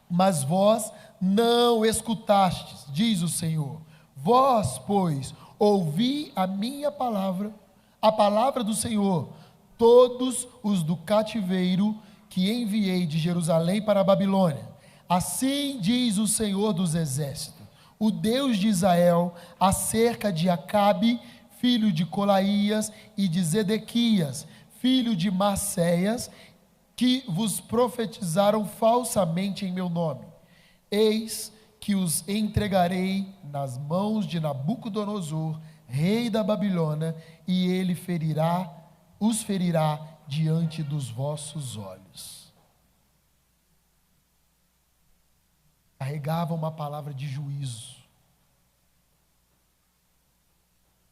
Mas vós não escutastes, diz o Senhor. Vós, pois, ouvi a minha palavra, a palavra do Senhor, todos os do cativeiro que enviei de Jerusalém para a Babilônia. Assim diz o Senhor dos exércitos, o Deus de Israel, acerca de Acabe, filho de Colaías, e de Zedequias, filho de Maceias, que vos profetizaram falsamente em meu nome. Eis que os entregarei nas mãos de Nabucodonosor, rei da Babilônia, e ele os ferirá diante dos vossos olhos. Carregava uma palavra de juízo.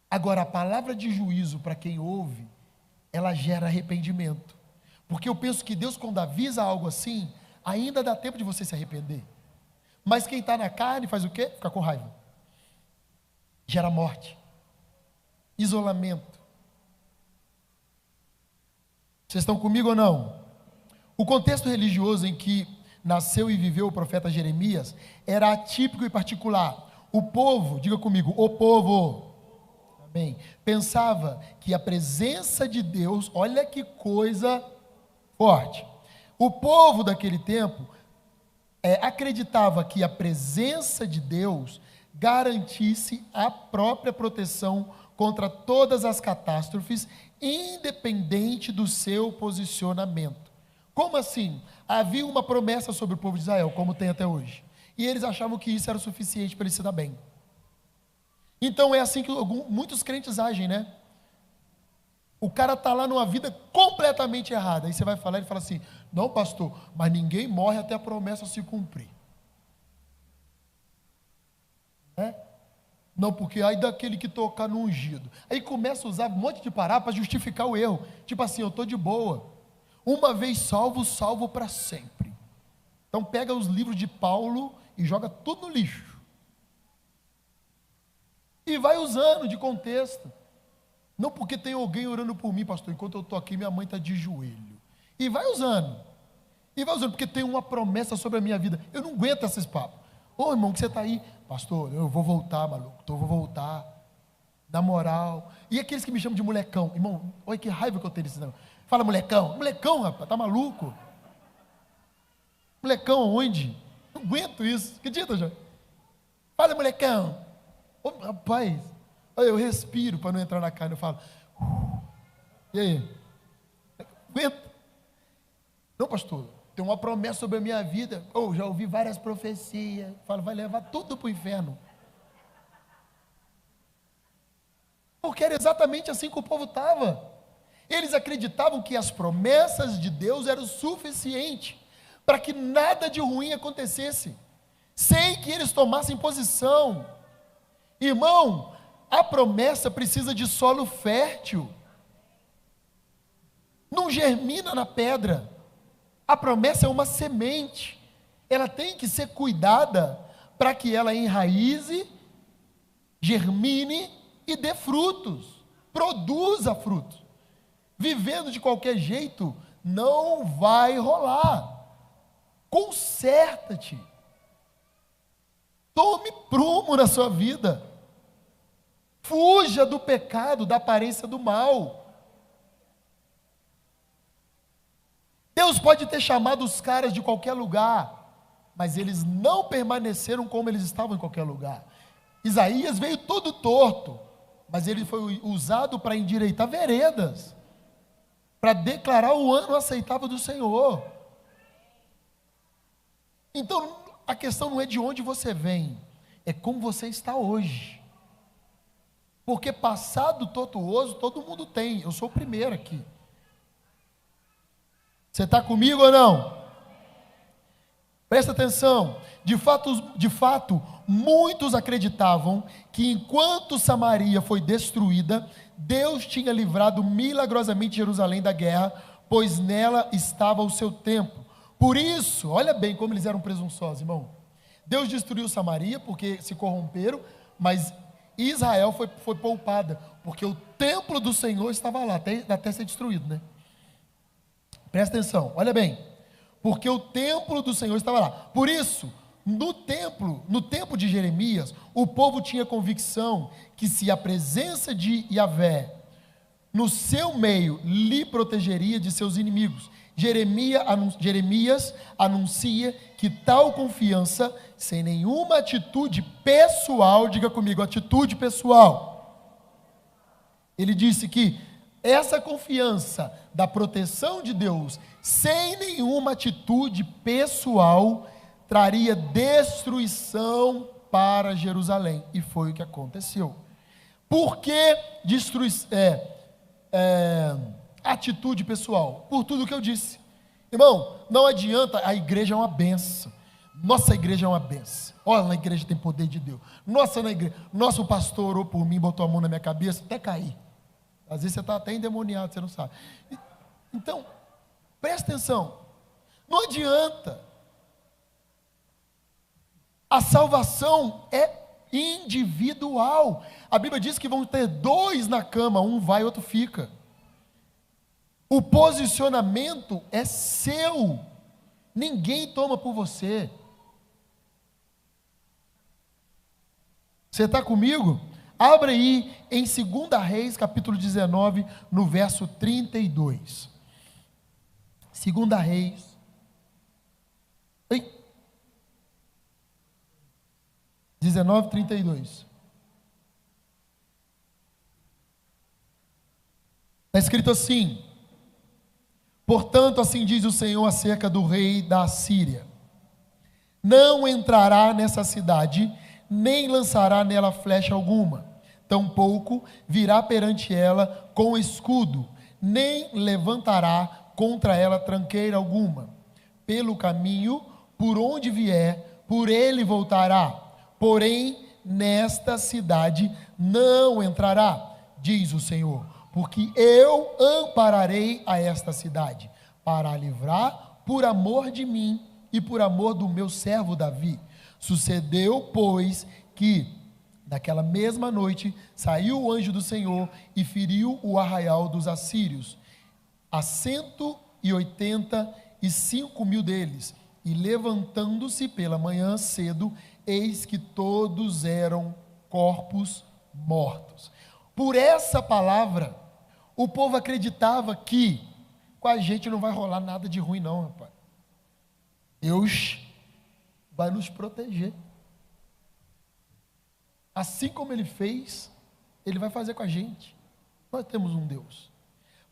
Agora, a palavra de juízo, para quem ouve, ela gera arrependimento. Porque eu penso que Deus, quando avisa algo assim, ainda dá tempo de você se arrepender. Mas quem está na carne faz o quê? Fica com raiva. Gera morte, isolamento. Vocês estão comigo ou não? O contexto religioso em que nasceu e viveu o profeta Jeremias era atípico e particular. O povo, diga comigo, o povo, amém, pensava que a presença de Deus, olha que coisa forte. O povo daquele tempo acreditava que a presença de Deus garantisse a própria proteção contra todas as catástrofes, independente do seu posicionamento. Como assim? Havia uma promessa sobre o povo de Israel, como tem até hoje. E eles achavam que isso era o suficiente para eles se dar bem. Então é assim que muitos crentes agem, né? O cara está lá numa vida completamente errada. Aí você vai falar, ele fala assim, não pastor, mas ninguém morre até a promessa se cumprir. Não, porque aí daquele que tocar no ungido. Aí começa a usar um monte de parábola para justificar o erro. Tipo assim, eu estou de boa. Uma vez salvo, salvo para sempre. Então pega os livros de Paulo e joga tudo no lixo. E vai usando de contexto. Não porque tem alguém orando por mim, pastor, enquanto eu estou aqui, minha mãe está de joelho. E vai usando. E vai usando, porque tem uma promessa sobre a minha vida. Eu não aguento esses papos. Ô irmão, que você está aí? Pastor, eu vou voltar, maluco. Eu vou voltar. Na moral. E aqueles que me chamam de molecão. Irmão, olha que raiva que eu tenho desse negócio. Fala molecão. Molecão, rapaz, tá maluco? Molecão aonde? Não aguento isso. Acredita, já? Fala molecão. Ô, rapaz, eu respiro para não entrar na carne. Eu falo. E aí? Aguento. Não, pastor, tem uma promessa sobre a minha vida. Já ouvi várias profecias. Falo, vai levar tudo para o inferno. Porque era exatamente assim que o povo estava. Eles acreditavam que as promessas de Deus eram suficientes para que nada de ruim acontecesse, sem que eles tomassem posição. Irmão, a promessa precisa de solo fértil. Não germina na pedra. A promessa é uma semente. Ela tem que ser cuidada para que ela enraize, germine e dê frutos, produza frutos. Vivendo de qualquer jeito, não vai rolar. Conserta-te. Tome prumo na sua vida. Fuja do pecado, da aparência do mal. Deus pode ter chamado os caras de qualquer lugar, mas eles não permaneceram como eles estavam em qualquer lugar. Isaías veio todo torto. mas ele foi usado para endireitar veredas, para declarar o ano aceitável do Senhor. Então, a questão não é de onde você vem, é como você está hoje. Porque passado tortuoso todo mundo tem, eu sou o primeiro aqui. Você está comigo ou não? Presta atenção, de fato, muitos acreditavam que enquanto Samaria foi destruída, Deus tinha livrado milagrosamente Jerusalém da guerra, pois nela estava o seu templo. Por isso, olha bem como eles eram presunçosos, irmão. Deus destruiu Samaria porque se corromperam, mas Israel foi poupada, porque o templo do Senhor estava lá, até ser destruído, né? Presta atenção, olha bem. Porque o templo do Senhor estava lá. Por isso, no tempo de Jeremias, o povo tinha convicção que se a presença de Yahvé no seu meio lhe protegeria de seus inimigos. Jeremias anuncia que tal confiança, sem nenhuma atitude pessoal, diga comigo, atitude pessoal. Ele disse que essa confiança da proteção de Deus, sem nenhuma atitude pessoal, traria destruição para Jerusalém. E foi o que aconteceu. Por que atitude pessoal? Por tudo que eu disse. Irmão, não adianta, a igreja é uma benção. Nossa igreja é uma benção. Olha, na igreja tem poder de Deus. Nosso pastor orou por mim, botou a mão na minha cabeça, até cair. Às vezes você está até endemoniado, você não sabe. Então, presta atenção. Não adianta. A salvação é individual. A Bíblia diz que vão ter dois na cama, um vai, outro fica. O posicionamento é seu. Ninguém toma por você. Você está comigo? Abra aí em 2 Reis, capítulo 19, no verso 32. 2 Reis. 19, 32. Está escrito assim: portanto, assim diz o Senhor acerca do rei da Assíria: não entrará nessa cidade, nem lançará nela flecha alguma, tampouco virá perante ela com escudo, nem levantará contra ela tranqueira alguma. Pelo caminho, por onde vier, por ele voltará. Porém, nesta cidade não entrará, diz o Senhor, porque eu ampararei a esta cidade, para a livrar por amor de mim e por amor do meu servo Davi. Sucedeu, pois, que naquela mesma noite saiu o anjo do Senhor e feriu o arraial dos assírios, a 185.000 deles, e levantando-se pela manhã cedo, eis que todos eram corpos mortos. Por essa palavra, o povo acreditava que com a gente não vai rolar nada de ruim não, rapaz. Deus vai nos proteger. Assim como Ele fez, Ele vai fazer com a gente. Nós temos um Deus.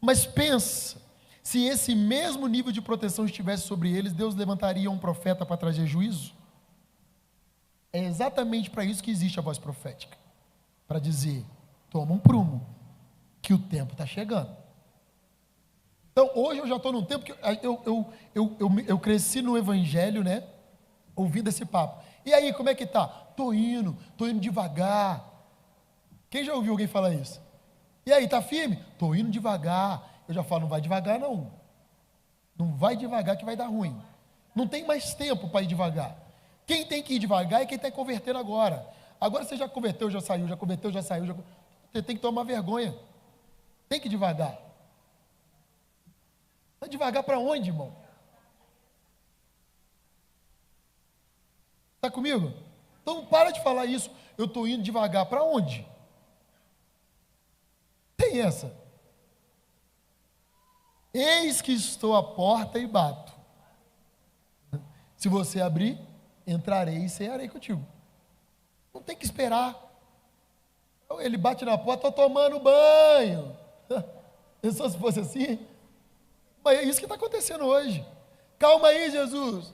Mas pensa, se esse mesmo nível de proteção estivesse sobre eles, Deus levantaria um profeta para trazer juízo? É exatamente para isso que existe a voz profética. Para dizer, toma um prumo, que o tempo está chegando. Então, hoje eu já estou num tempo que eu cresci no Evangelho, né? Ouvindo esse papo. E aí, como é que tá? Estou indo devagar. Quem já ouviu alguém falar isso? E aí, tá firme? Estou indo devagar. Eu já falo, não vai devagar não. Não vai devagar que vai dar ruim. Não tem mais tempo para ir devagar. Quem tem que ir devagar é quem está convertendo agora. Agora você já converteu, já saiu, já converteu, já saiu. Você tem que tomar vergonha. Tem que ir devagar. Mas devagar para onde, irmão? Está comigo? Então para de falar isso. Eu estou indo devagar. Para onde? Tem essa. Eis que estou à porta e bato. Se você abrir, entrarei e cearei contigo. Não tem que esperar. Ele bate na porta, estou tomando banho. Pensou se fosse assim? Mas é isso que está acontecendo hoje. Calma aí, Jesus.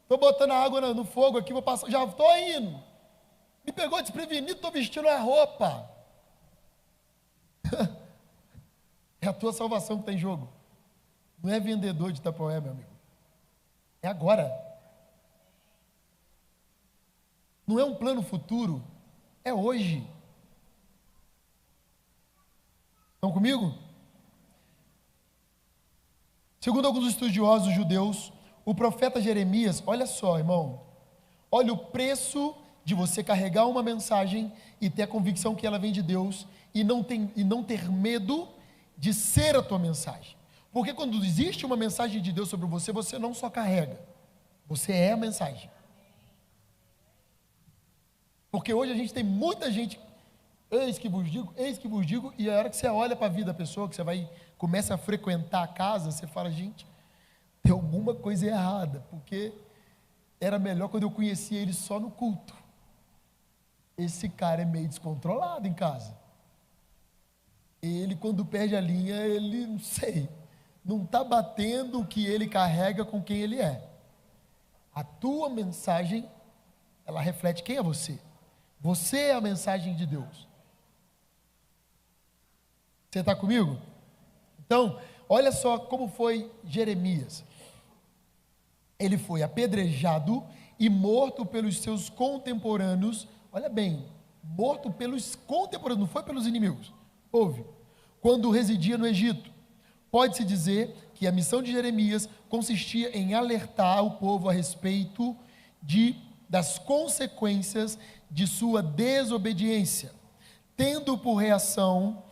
Estou botando a água no fogo aqui, vou passar. Já estou indo. Me pegou desprevenido, estou vestindo a roupa. É a tua salvação que está em jogo. Não é vendedor de Tupperware, meu amigo. É agora. Não é um plano futuro. É hoje. Estão comigo? Segundo alguns estudiosos judeus, o profeta Jeremias, olha só, irmão, olha o preço de você carregar uma mensagem e ter a convicção que ela vem de Deus e não ter medo de ser a tua mensagem. Porque quando existe uma mensagem de Deus sobre você, você não só carrega, você é a mensagem. Porque hoje a gente tem muita gente, eis que vos digo, e a hora que você olha para a vida da pessoa, que você começa a frequentar a casa, você fala, gente, tem alguma coisa errada, porque era melhor quando eu conhecia ele só no culto. Esse cara é meio descontrolado em casa. Ele, quando perde a linha, ele, não sei, não está batendo o que ele carrega com quem ele é. A tua mensagem, ela reflete quem é você. Você é a mensagem de Deus. Você está comigo? Então, olha só como foi Jeremias. Ele foi apedrejado e morto pelos seus contemporâneos. Olha bem, morto pelos contemporâneos, não foi pelos inimigos. Ouve. Quando residia no Egito. Pode-se dizer que a missão de Jeremias consistia em alertar o povo a respeito das consequências de sua desobediência, tendo por reação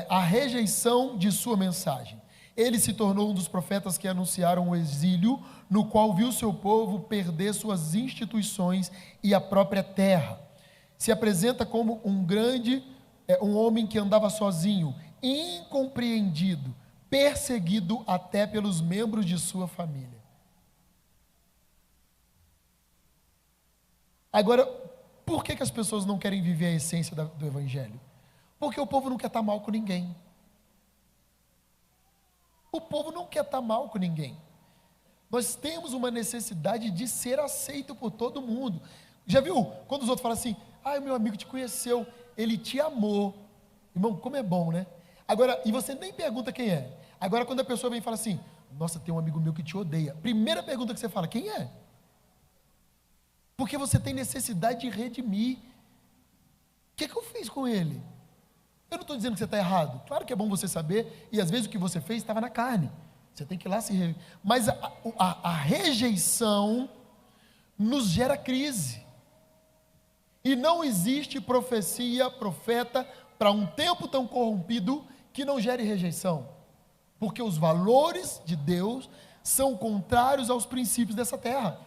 a rejeição de sua mensagem. Ele se tornou um dos profetas que anunciaram o exílio, no qual viu seu povo perder suas instituições e a própria terra. Se apresenta como um homem que andava sozinho, incompreendido, perseguido até pelos membros de sua família. Agora, por que as pessoas não querem viver a essência do Evangelho? Porque o povo não quer estar mal com ninguém. O povo não quer estar mal com ninguém. Nós temos uma necessidade de ser aceito por todo mundo. Já viu? Quando os outros falam assim, meu amigo te conheceu, ele te amou. Irmão, como é bom, né? Agora, e você nem pergunta quem é. Agora, quando a pessoa vem e fala assim, nossa, tem um amigo meu que te odeia. Primeira pergunta que você fala, quem é? Porque você tem necessidade de redimir. O que eu fiz com ele? Eu não estou dizendo que você está errado. Claro que é bom você saber, e às vezes o que você fez estava na carne. Você tem que ir lá se... Mas a rejeição nos gera crise. E não existe profeta, para um tempo tão corrompido, que não gere rejeição. Porque os valores de Deus são contrários aos princípios dessa terra.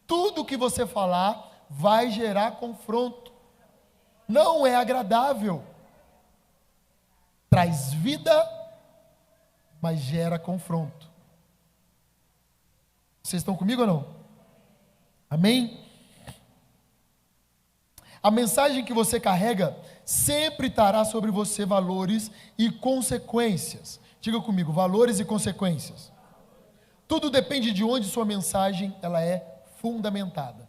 Tudo que você falar vai gerar confronto. Não é agradável. Traz vida, mas gera confronto. Vocês estão comigo ou não? Amém? A mensagem que você carrega sempre trará sobre você valores e consequências. Diga comigo, valores e consequências. Tudo depende de onde sua mensagem ela é fundamentada.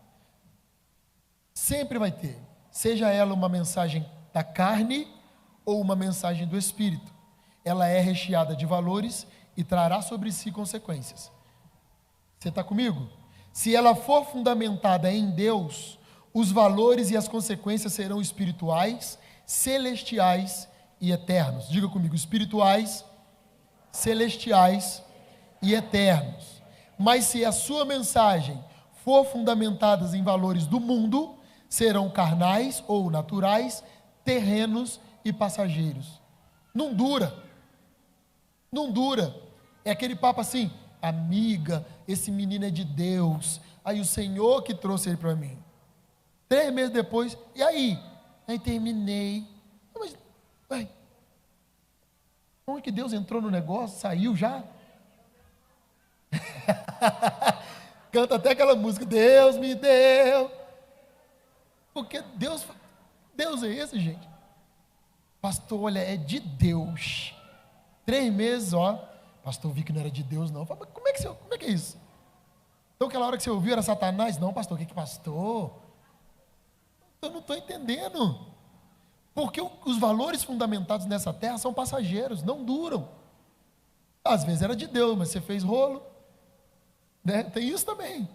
Sempre vai ter, seja ela uma mensagem da carne ou uma mensagem do Espírito. Ela é recheada de valores e trará sobre si consequências. Você está comigo? Se ela for fundamentada em Deus, os valores e as consequências serão espirituais, celestiais e eternos. Diga comigo, espirituais, celestiais e eternos. Mas se a sua mensagem for fundamentada em valores do mundo, serão carnais ou naturais, terrenos e passageiros. Não dura. Não dura. É aquele papo assim, amiga, esse menino é de Deus, aí o Senhor que trouxe ele para mim. 3 meses depois, e aí? Aí terminei. Mas, onde que Deus entrou no negócio? Saiu já? Canta até aquela música, Deus me deu. Porque Deus Deus é esse, gente? Pastor, olha, é de Deus. 3 meses, pastor, vi que não era de Deus, não. Falei, como é que é isso? Então, aquela hora que você ouviu era Satanás? Não, pastor, o que pastor? Eu não estou entendendo. Porque os valores fundamentados nessa terra são passageiros, não duram. Às vezes era de Deus, mas você fez rolo. Né? Tem isso também.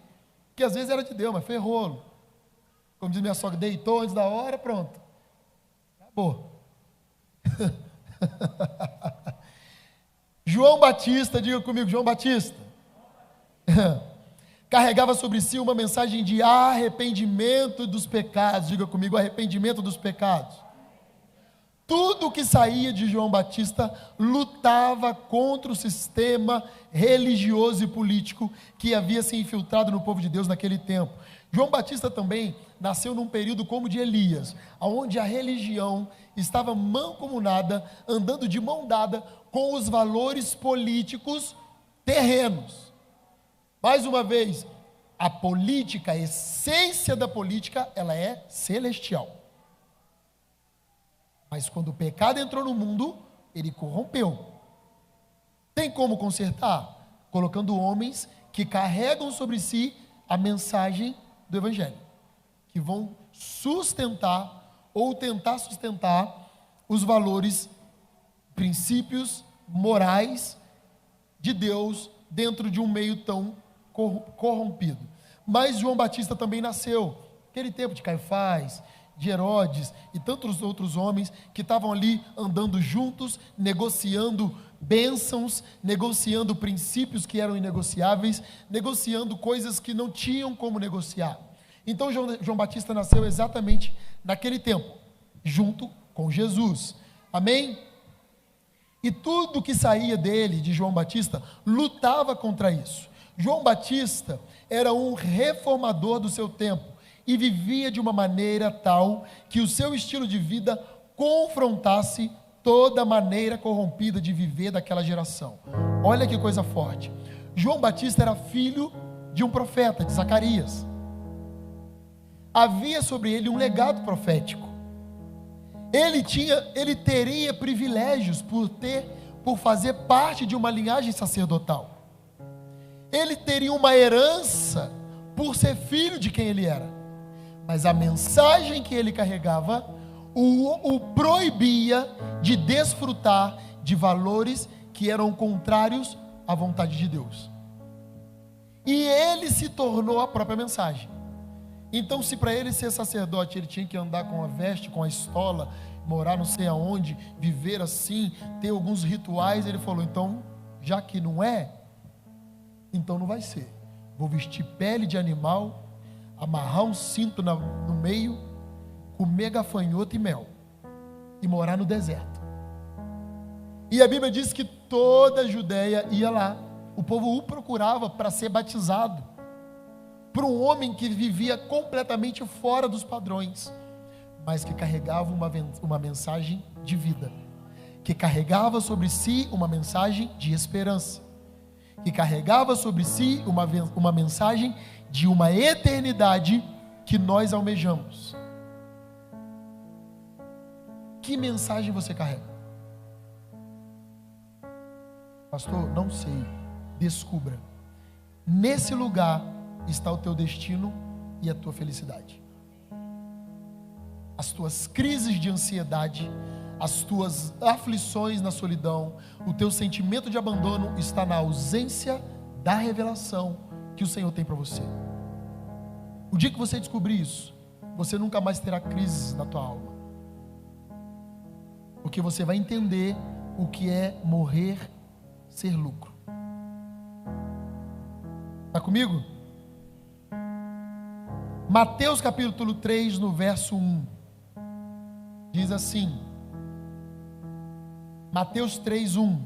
Que às vezes era de Deus, mas fez rolo. Como diz minha sogra, deitou antes da hora, pronto. Acabou. João Batista, diga comigo, João Batista. Carregava sobre si uma mensagem de arrependimento dos pecados. Diga comigo, arrependimento dos pecados. Tudo que saía de João Batista lutava contra o sistema religioso e político que havia se infiltrado no povo de Deus naquele tempo. João Batista também nasceu num período como de Elias, onde a religião estava mancomunada, andando de mão dada com os valores políticos terrenos. Mais uma vez, a política, a essência da política, ela é celestial. Mas quando o pecado entrou no mundo, ele corrompeu. Tem como consertar? Colocando homens que carregam sobre si a mensagem do Evangelho, que vão sustentar ou tentar sustentar os valores, princípios morais de Deus dentro de um meio tão corrompido. Mas João Batista também nasceu naquele tempo de Caifás, de Herodes e tantos outros homens que estavam ali andando juntos, negociando bênçãos, negociando princípios que eram inegociáveis, negociando coisas que não tinham como negociar. Então João Batista nasceu exatamente naquele tempo, junto com Jesus. Amém? E tudo que saía dele, de João Batista, lutava contra isso. João Batista era um reformador do seu tempo e vivia de uma maneira tal que o seu estilo de vida confrontasse toda a maneira corrompida de viver daquela geração. Olha que coisa forte. João Batista era filho de um profeta, de Zacarias. Havia sobre ele um legado profético. Ele teria privilégios por fazer parte de uma linhagem sacerdotal. Ele teria uma herança por ser filho de quem ele era. Mas a mensagem que ele carregava o proibia de desfrutar de valores que eram contrários à vontade de Deus. E ele se tornou a própria mensagem. Então, se para ele ser sacerdote, ele tinha que andar com a veste, com a estola, morar não sei aonde, viver assim, ter alguns rituais, ele falou, então, já que não é, então não vai ser. Vou vestir pele de animal, amarrar um cinto no meio, comer gafanhoto e mel, e morar no deserto. E a Bíblia diz que toda a Judéia ia lá, o povo o procurava para ser batizado, por um homem que vivia completamente fora dos padrões, mas que carregava uma mensagem de vida, que carregava sobre si uma mensagem de esperança, que carregava sobre si uma mensagem de uma eternidade que nós almejamos. Que mensagem você carrega? Pastor, não sei. Descubra. Nesse lugar está o teu destino e a tua felicidade. As tuas crises de ansiedade, as tuas aflições na solidão, o teu sentimento de abandono está na ausência da revelação que o Senhor tem para você. O dia que você descobrir isso, você nunca mais terá crises na tua alma, porque você vai entender o que é morrer, ser lucro. Está comigo? Mateus capítulo 3, no verso 1, diz assim, Mateus 3, 1,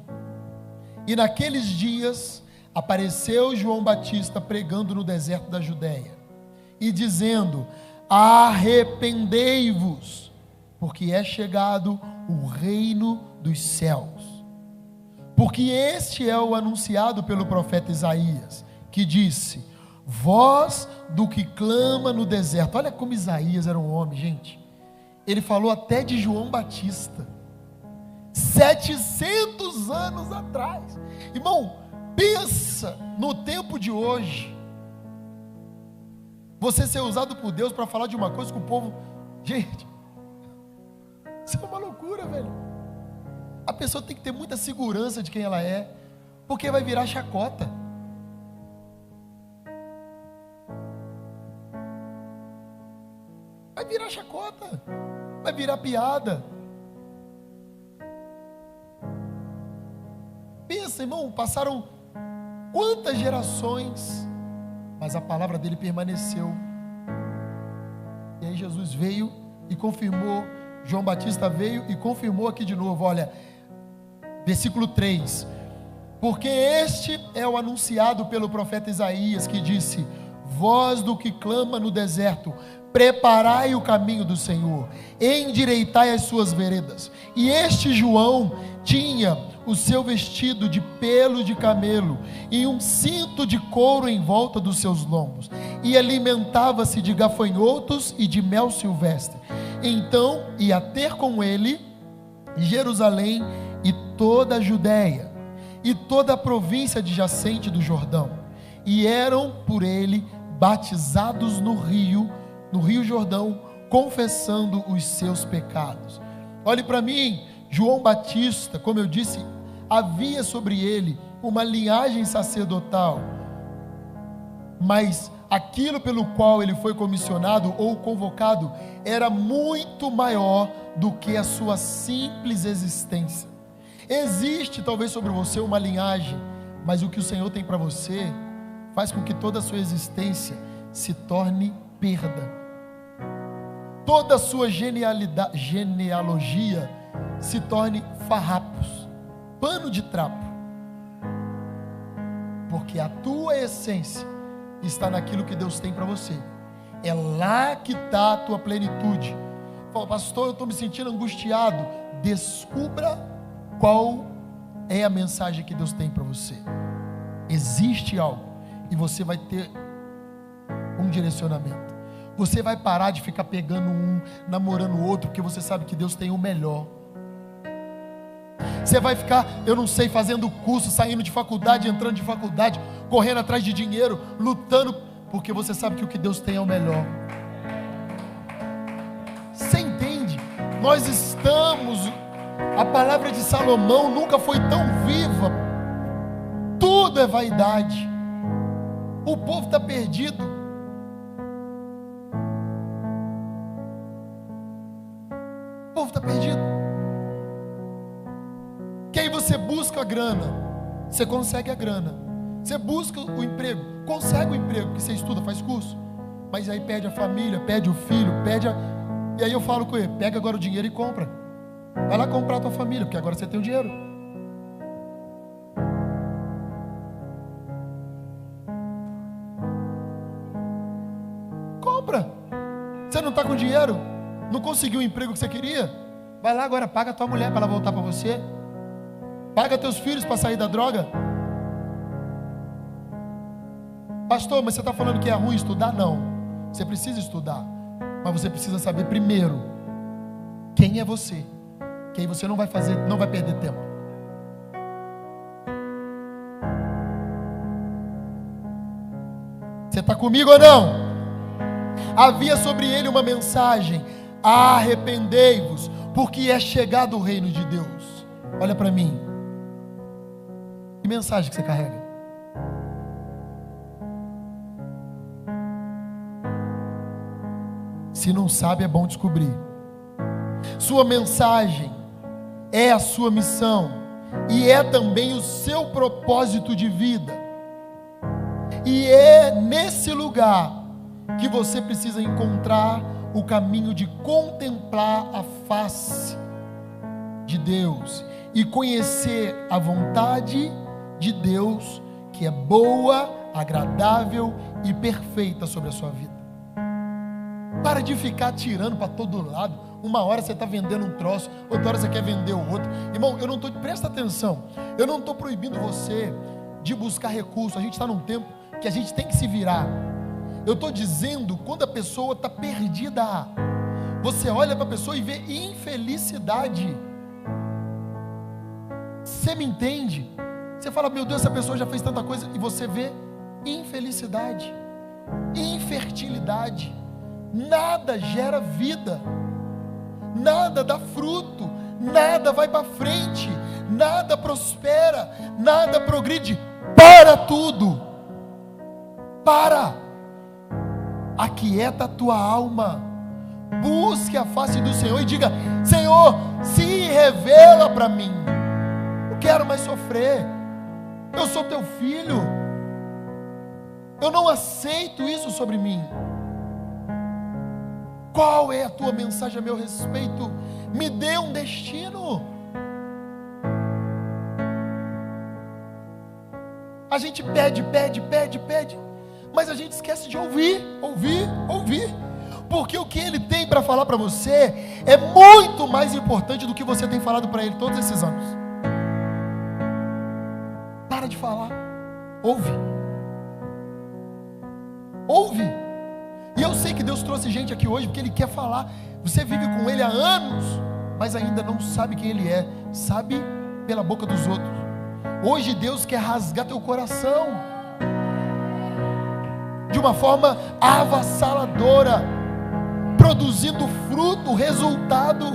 e naqueles dias apareceu João Batista pregando no deserto da Judéia, e dizendo, arrependei-vos, porque é chegado o reino dos céus. Porque este é o anunciado pelo profeta Isaías, que disse, voz do que clama no deserto. Olha como Isaías era um homem, gente. ele falou até de João Batista, 700 anos atrás. Irmão, pensa no tempo de hoje, você ser usado por Deus para falar de uma coisa que o povo, gente, isso é uma loucura, velho. A pessoa tem que ter muita segurança de quem ela é, porque vai virar chacota. Vai virar chacota, vai virar piada. Pensa, irmão, passaram quantas gerações, mas a palavra dele permaneceu. E aí Jesus veio e confirmou, João Batista veio e confirmou aqui de novo, olha, versículo 3, porque este é o anunciado pelo profeta Isaías, que disse: voz do que clama no deserto, preparai o caminho do Senhor, endireitai as suas veredas. E este João tinha o seu vestido de pelo de camelo e um cinto de couro em volta dos seus lombos, e alimentava-se de gafanhotos e de mel silvestre. Então ia ter com ele Jerusalém e toda a Judéia e toda a província adjacente do Jordão, e eram por ele batizados no Rio Jordão, confessando os seus pecados. Olhe para mim, João Batista, como eu disse, havia sobre ele uma linhagem sacerdotal, mas aquilo pelo qual ele foi comissionado ou convocado era muito maior do que a sua simples existência. Existe talvez sobre você uma linhagem, mas o que o Senhor tem para você faz com que toda a sua existência se torne perda. Toda a sua genealogia se torne farrapos, pano de trapo, porque a tua essência está naquilo que Deus tem para você. É lá que está a tua plenitude. Fala, pastor, eu estou me sentindo angustiado. Descubra qual é a mensagem que Deus tem para você. Existe algo e você vai ter um direcionamento. Você vai parar de ficar pegando um, namorando o outro, porque você sabe que Deus tem o melhor. Você vai ficar, eu não sei, fazendo curso, saindo de faculdade, entrando de faculdade, correndo atrás de dinheiro, lutando, porque você sabe que o que Deus tem é o melhor. Você entende? Nós estamos, a palavra de Salomão nunca foi tão viva. Tudo é vaidade. O povo está perdido. O povo está perdido. Que aí você busca a grana, você consegue a grana. Você busca o emprego, consegue o emprego, porque você estuda, faz curso. Mas aí perde a família, perde o filho, e aí eu falo com ele: pega agora o dinheiro e compra. Vai lá comprar a tua família, porque agora você tem o dinheiro. Compra. Você não está com dinheiro? Não conseguiu o emprego que você queria? Vai lá agora, paga a tua mulher para ela voltar para você. Paga teus filhos para sair da droga. Pastor, mas você está falando que é ruim estudar? Não, você precisa estudar, mas você precisa saber primeiro quem é você, que aí você não vai perder tempo. Você está comigo ou não? Havia sobre ele uma mensagem: arrependei-vos, porque é chegado o reino de Deus. Olha para mim, que mensagem que você carrega? Se não sabe, é bom descobrir. Sua mensagem é a sua missão e é também o seu propósito de vida. E é nesse lugar que você precisa encontrar o caminho de contemplar a face de Deus e conhecer a vontade de Deus, que é boa, agradável e perfeita sobre a sua vida. Para de ficar tirando para todo lado. Uma hora você está vendendo um troço, outra hora você quer vender o outro. Irmão, presta atenção, eu não estou proibindo você de buscar recursos. A gente está num tempo que a gente tem que se virar. Eu estou dizendo quando a pessoa está perdida. Você olha para a pessoa e vê infelicidade. Você me entende? Você fala, meu Deus, essa pessoa já fez tanta coisa, e você vê infelicidade, infertilidade. Nada gera vida, nada dá fruto, nada vai para frente, nada prospera, nada progride. Para tudo, para, aquieta a tua alma, busque a face do Senhor e diga: Senhor, se revela para mim, não quero mais sofrer, eu sou teu filho, eu não aceito isso sobre mim. Qual é a tua mensagem a meu respeito? Me dê um destino. A gente pede, mas a gente esquece de ouvir, porque o que Ele tem para falar para você é muito mais importante do que você tem falado para Ele todos esses anos. Para de falar, ouve. E eu sei que Deus trouxe gente aqui hoje porque Ele quer falar. Você vive com Ele há anos, mas ainda não sabe quem Ele é, sabe pela boca dos outros. Hoje Deus quer rasgar teu coração de uma forma avassaladora, produzindo fruto, resultado.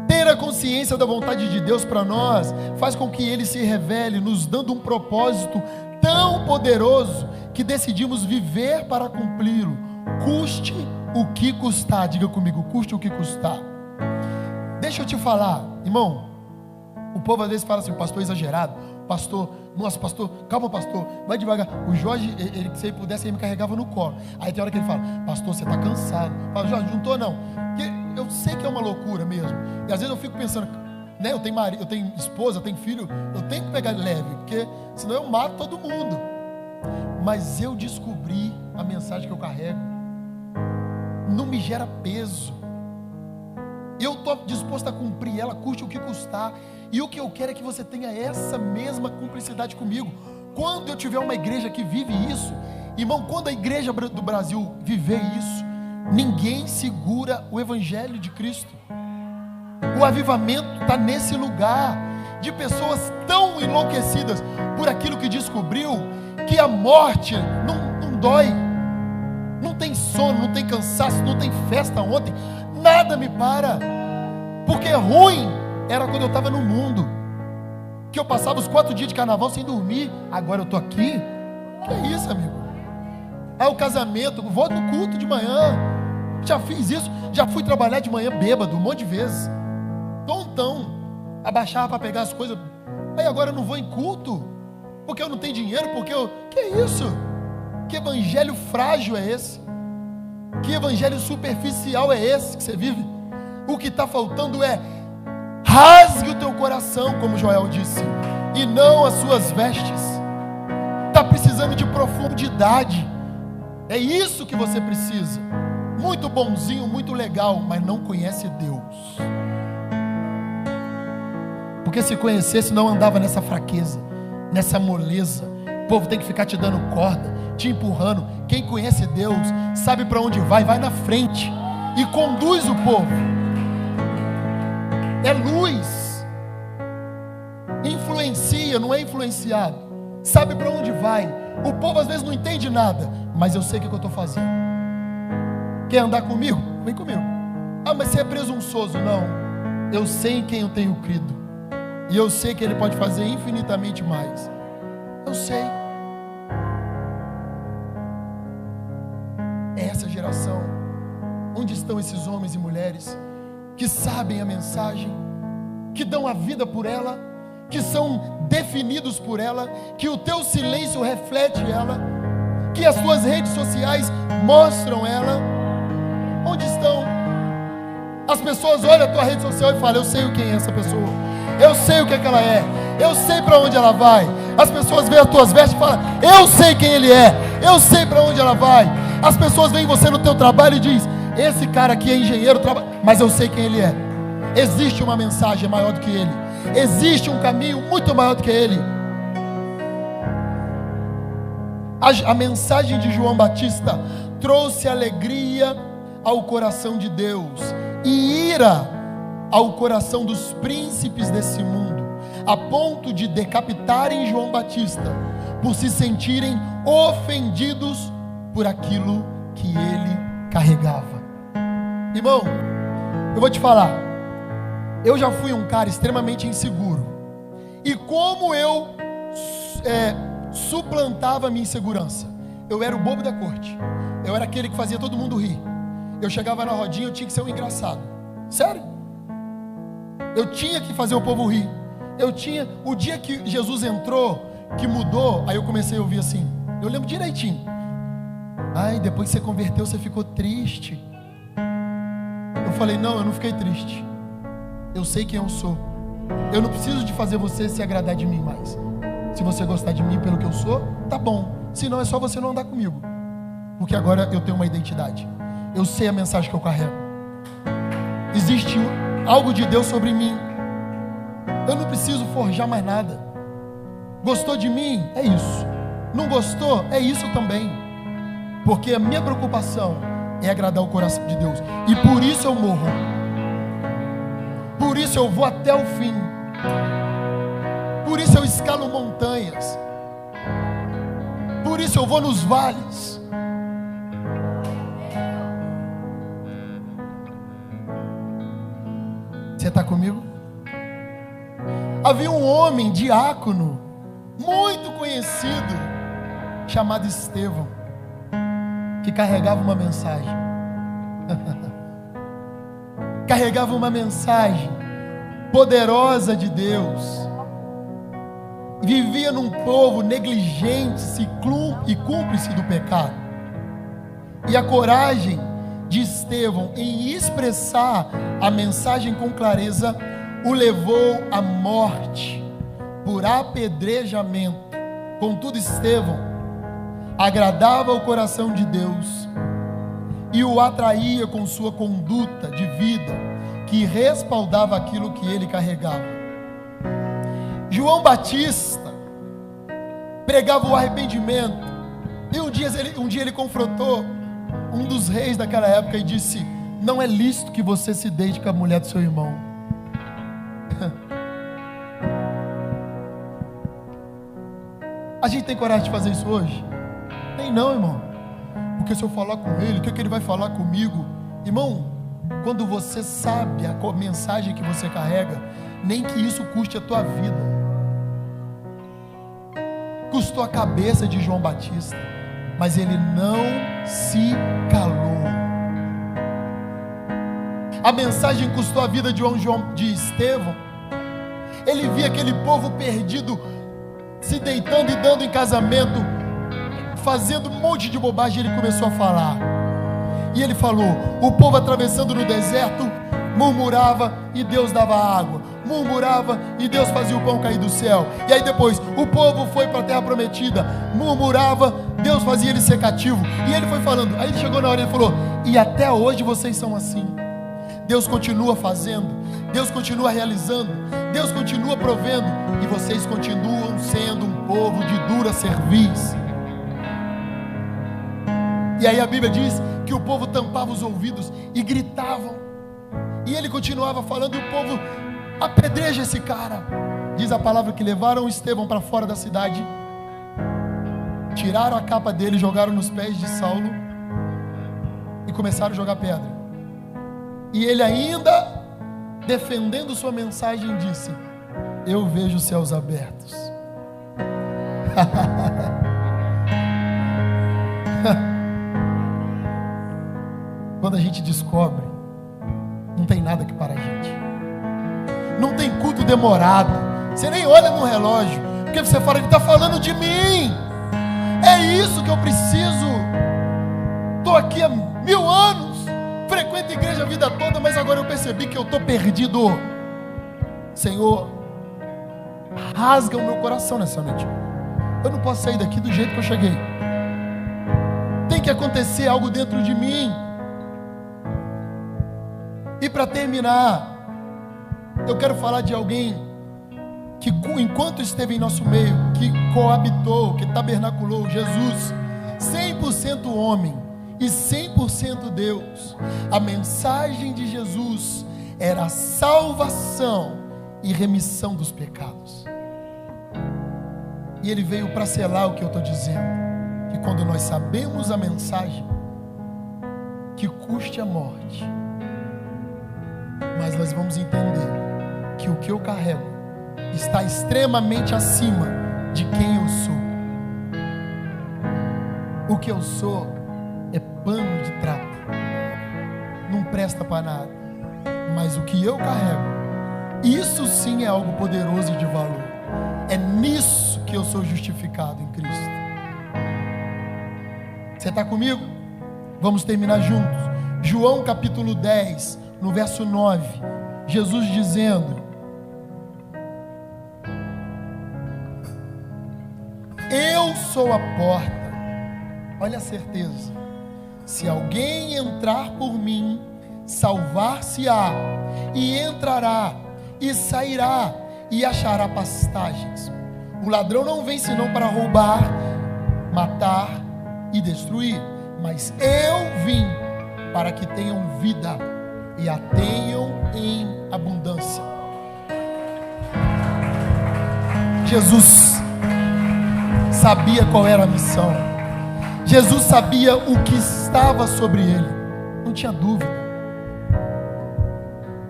Ter a consciência da vontade de Deus para nós faz com que Ele se revele, nos dando um propósito tão poderoso que decidimos viver para cumpri-lo, custe o que custar. Diga comigo, custe o que custar. Deixa eu te falar, irmão, o povo às vezes fala assim, pastor exagerado, pastor, nossa pastor, calma pastor, vai devagar. O Jorge, ele, se ele pudesse, ele me carregava no colo. Aí tem hora que ele fala, pastor, você está cansado. Fala, Jorge, não estou não, porque eu sei que é uma loucura mesmo, e às vezes eu fico pensando, né, eu tenho marido, eu tenho esposa, eu tenho filho, eu tenho que pegar leve, porque senão eu mato todo mundo. Mas eu descobri a mensagem que eu carrego, não me gera peso. Eu estou disposto a cumprir ela, custe o que custar. E o que eu quero é que você tenha essa mesma cumplicidade comigo. Quando eu tiver uma igreja que vive isso, irmão, quando a igreja do Brasil viver isso, ninguém segura o evangelho de Cristo. O avivamento está nesse lugar, de pessoas tão enlouquecidas por aquilo que descobriu, que a morte não dói, não tem sono, não tem cansaço, não tem festa ontem, nada me para, porque ruim era quando eu estava no mundo, que eu passava os 4 dias de carnaval sem dormir. Agora eu estou aqui, que é isso, amigo? O casamento, vou no culto de manhã, já fiz isso, já fui trabalhar de manhã bêbado um monte de vezes, tontão, abaixava para pegar as coisas, aí agora eu não vou em culto, porque eu não tenho dinheiro, porque eu, que é isso? Que evangelho frágil é esse? Que evangelho superficial é esse que você vive? O que está faltando é rasgue o teu coração, como Joel disse, e não as suas vestes. Está precisando de profundidade. É isso que você precisa. Muito bonzinho, muito legal, mas não conhece Deus. Porque se conhecesse, não andava nessa fraqueza, nessa moleza. O povo tem que ficar te dando corda, te empurrando. Quem conhece Deus sabe para onde vai na frente e conduz o povo. É luz, influencia, não é influenciado, sabe para onde vai. O povo às vezes não entende nada, mas eu sei o que eu estou fazendo. Quer andar comigo? Vem comigo. Mas você é presunçoso. Não, eu sei em quem eu tenho crido, e eu sei que Ele pode fazer infinitamente mais. Eu sei. É essa geração. Onde estão esses homens e mulheres que sabem a mensagem, que dão a vida por ela, que são definidos por ela, que o teu silêncio reflete ela, que as tuas redes sociais mostram ela? Onde estão? As pessoas olham a tua rede social e falam, eu sei quem é essa pessoa, eu sei o que é que ela é, eu sei para onde ela vai. As pessoas veem as tuas vestes e falam, eu sei quem ele é, eu sei para onde ela vai. As pessoas veem você no teu trabalho e dizem, esse cara aqui é engenheiro, mas eu sei quem ele é. Existe uma mensagem maior do que ele, existe um caminho muito maior do que ele. A mensagem de João Batista trouxe alegria ao coração de Deus e ira ao coração dos príncipes desse mundo, a ponto de decapitarem João Batista por se sentirem ofendidos por aquilo que ele carregava. Irmão, eu vou te falar, eu já fui um cara extremamente inseguro, e como eu suplantava a minha insegurança? Eu era o bobo da corte, eu era aquele que fazia todo mundo rir. Eu chegava na rodinha, eu tinha que ser um engraçado. Sério, eu tinha que fazer o povo rir. O dia que Jesus entrou, que mudou, aí eu comecei a ouvir assim, eu lembro direitinho: ai, depois que você converteu, você ficou triste. Eu falei: não, eu não fiquei triste, eu sei quem eu sou. Eu não preciso de fazer você se agradar de mim mais. Se você gostar de mim pelo que eu sou, tá bom. Se não, é só você não andar comigo, porque agora eu tenho uma identidade. Eu sei a mensagem que eu carrego. Existe algo de Deus sobre mim. Eu não preciso forjar mais nada. Gostou de mim? É isso. Não gostou? É isso também. Porque a minha preocupação é agradar o coração de Deus. E por isso eu morro. Por isso eu vou até o fim. Por isso eu escalo montanhas. Por isso eu vou nos vales. Você está comigo? Havia um homem diácono muito conhecido, chamado Estevão, que carregava uma mensagem. Carregava uma mensagem poderosa de Deus. Vivia num povo negligente e cúmplice do pecado. E a coragem de Estevão em expressar a mensagem com clareza o levou à morte por apedrejamento. Contudo, Estevão agradava o coração de Deus e o atraía com sua conduta de vida, que respaldava aquilo que ele carregava. João Batista pregava o arrependimento, e um dia ele confrontou um dos reis daquela época e disse: não é lícito que você se deite com a mulher do seu irmão. A gente tem coragem de fazer isso hoje? Nem não, irmão. Porque se eu falar com ele, o que ele vai falar comigo? Irmão, quando você sabe a mensagem que você carrega, nem que isso custe a tua vida. Custou a cabeça de João Batista, mas ele não se calou. A mensagem custou a vida de Estevão. Ele via aquele povo perdido, se deitando e dando em casamento, fazendo um monte de bobagem. Ele começou a falar, e ele falou: o povo atravessando no deserto murmurava e Deus dava água, murmurava e Deus fazia o pão cair do céu. E aí depois o povo foi para a terra prometida, murmurava, Deus fazia ele ser cativo. E ele foi falando, aí ele chegou na hora e falou: e até hoje vocês são assim. Deus continua fazendo, Deus continua realizando, Deus continua provendo, e vocês continuam sendo um povo de dura cerviz. E aí a Bíblia diz que o povo tampava os ouvidos e gritavam. E ele continuava falando, e o povo: apedreja esse cara. Diz a palavra que levaram Estevão para fora da cidade, tiraram a capa dele, jogaram nos pés de Saulo e começaram a jogar pedra. E ele, ainda defendendo sua mensagem, disse: eu vejo os céus abertos. Quando a gente descobre, não tem nada que para a gente. Não tem culto demorado. Você nem olha no relógio, porque você fala: ele está falando de mim. É isso que eu preciso. Estou aqui há 1000 anos, frequento a igreja a vida toda, mas agora eu percebi que eu estou perdido. Senhor, rasga o meu coração nessa noite. Eu não posso sair daqui do jeito que eu cheguei. Tem que acontecer algo dentro de mim. E para terminar, eu quero falar de alguém que enquanto esteve em nosso meio, que coabitou, que tabernaculou, Jesus, 100% homem e 100% Deus, a mensagem de Jesus era a salvação e remissão dos pecados. E ele veio para selar o que eu estou dizendo, que quando nós sabemos a mensagem, que custe a morte, mas nós vamos entender que o que eu carrego está extremamente acima de quem eu sou. O que eu sou é pano de trapo, não presta para nada, mas o que eu carrego, isso sim é algo poderoso e de valor. É nisso que eu sou justificado em Cristo. Você está comigo? Vamos terminar juntos. João capítulo 10, no verso 9, Jesus dizendo: eu sou a porta. Olha a certeza. Se alguém entrar por mim, salvar-se-á, e entrará, e sairá, e achará pastagens. O ladrão não vem senão para roubar, matar e destruir. Mas eu vim para que tenham vida e a tenham em abundância. Jesus sabia qual era a missão. Jesus sabia o que estava sobre ele. Não tinha dúvida.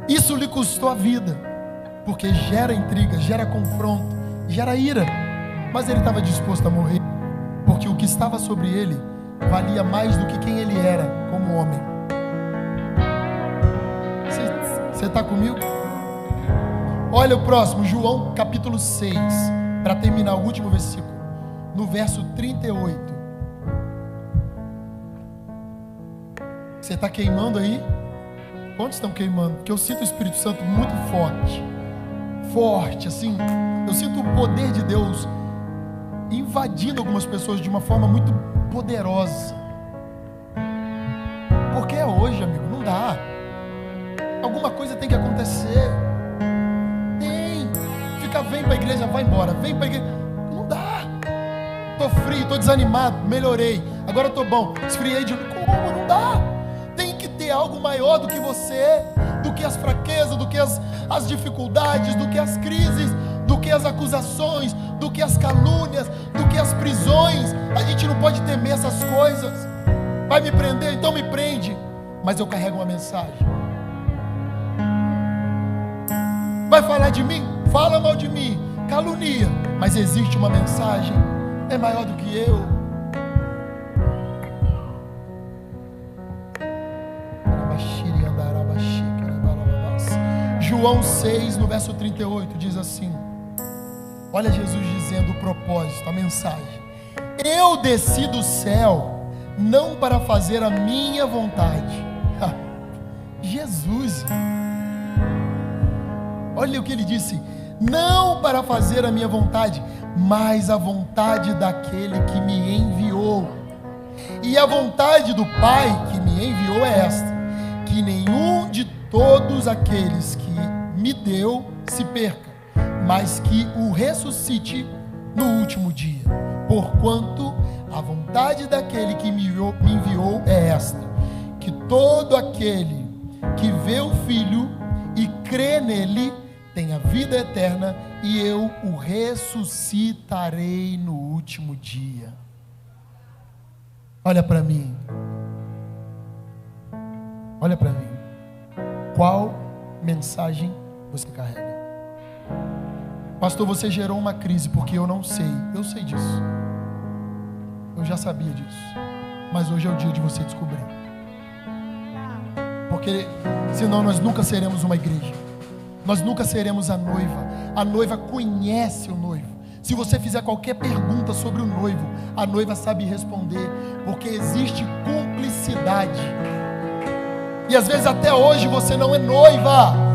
Isso lhe custou a vida, porque gera intriga, gera confronto, gera ira. Mas ele estava disposto a morrer, porque o que estava sobre ele valia mais do que quem ele era como homem. Você está comigo? Olha o próximo, João capítulo 6, para terminar o último versículo, no verso 38. Você está queimando aí? Quantos estão queimando? Porque eu sinto o Espírito Santo muito forte. Forte, assim. Eu sinto o poder de Deus invadindo algumas pessoas de uma forma muito poderosa. Porque é hoje, amigo, não dá. Alguma coisa tem que acontecer. Vem para a igreja, vai embora. Vem para a igreja. Não dá. Estou frio, estou desanimado, melhorei. Agora estou bom. Esfriei de novo. Como? Não dá. Tem que ter algo maior do que você, do que as fraquezas, do que as dificuldades, do que as crises, do que as acusações, do que as calúnias, do que as prisões. A gente não pode temer essas coisas. Vai me prender? Então me prende. Mas eu carrego uma mensagem. Vai falar de mim? Fala mal de mim, calunia, mas existe uma mensagem, é maior do que eu. João 6, no verso 38, diz assim: olha Jesus dizendo o propósito, a mensagem: eu desci do céu, não para fazer a minha vontade. Jesus, olha o que ele disse: não para fazer a minha vontade, mas a vontade daquele que me enviou. E a vontade do Pai que me enviou é esta: que nenhum de todos aqueles que me deu se perca, mas que o ressuscite no último dia. Porquanto a vontade daquele que me enviou é esta: que todo aquele que vê o Filho e crê nele tem a vida eterna, e eu o ressuscitarei no último dia. Olha para mim. Olha para mim. Qual mensagem você carrega? Pastor, você gerou uma crise porque eu não sei. Eu sei disso. Eu já sabia disso. Mas hoje é o dia de você descobrir. Porque senão nós nunca seremos uma igreja. Nós nunca seremos a noiva. A noiva conhece o noivo. Se você fizer qualquer pergunta sobre o noivo, a noiva sabe responder, porque existe cumplicidade. E às vezes até hoje você não é noiva.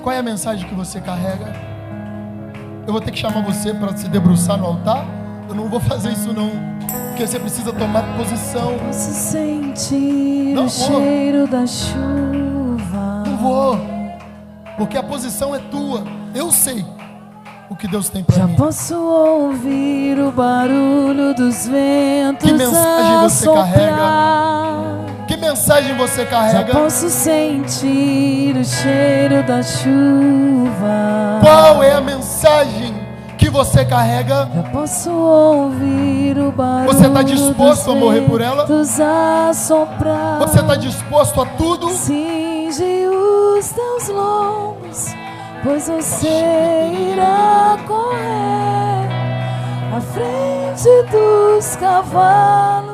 Qual é a mensagem que você carrega? eu vou ter que chamar você para se debruçar no altar. Eu não vou fazer isso não, porque você precisa tomar posição. Posso sentir o cheiro da chuva. Não vou, porque a posição é tua. Eu sei o que Deus tem para mim. Já posso ouvir o barulho dos ventos. Que mensagem você carrega? Que mensagem você carrega? Já posso sentir o cheiro da chuva. Qual é a mensagem que você carrega? Já posso ouvir o barulho. Você está disposto a morrer por ela? A soprar. Você está disposto a tudo? Cinge os teus lombos, pois você irá correr à frente dos cavalos.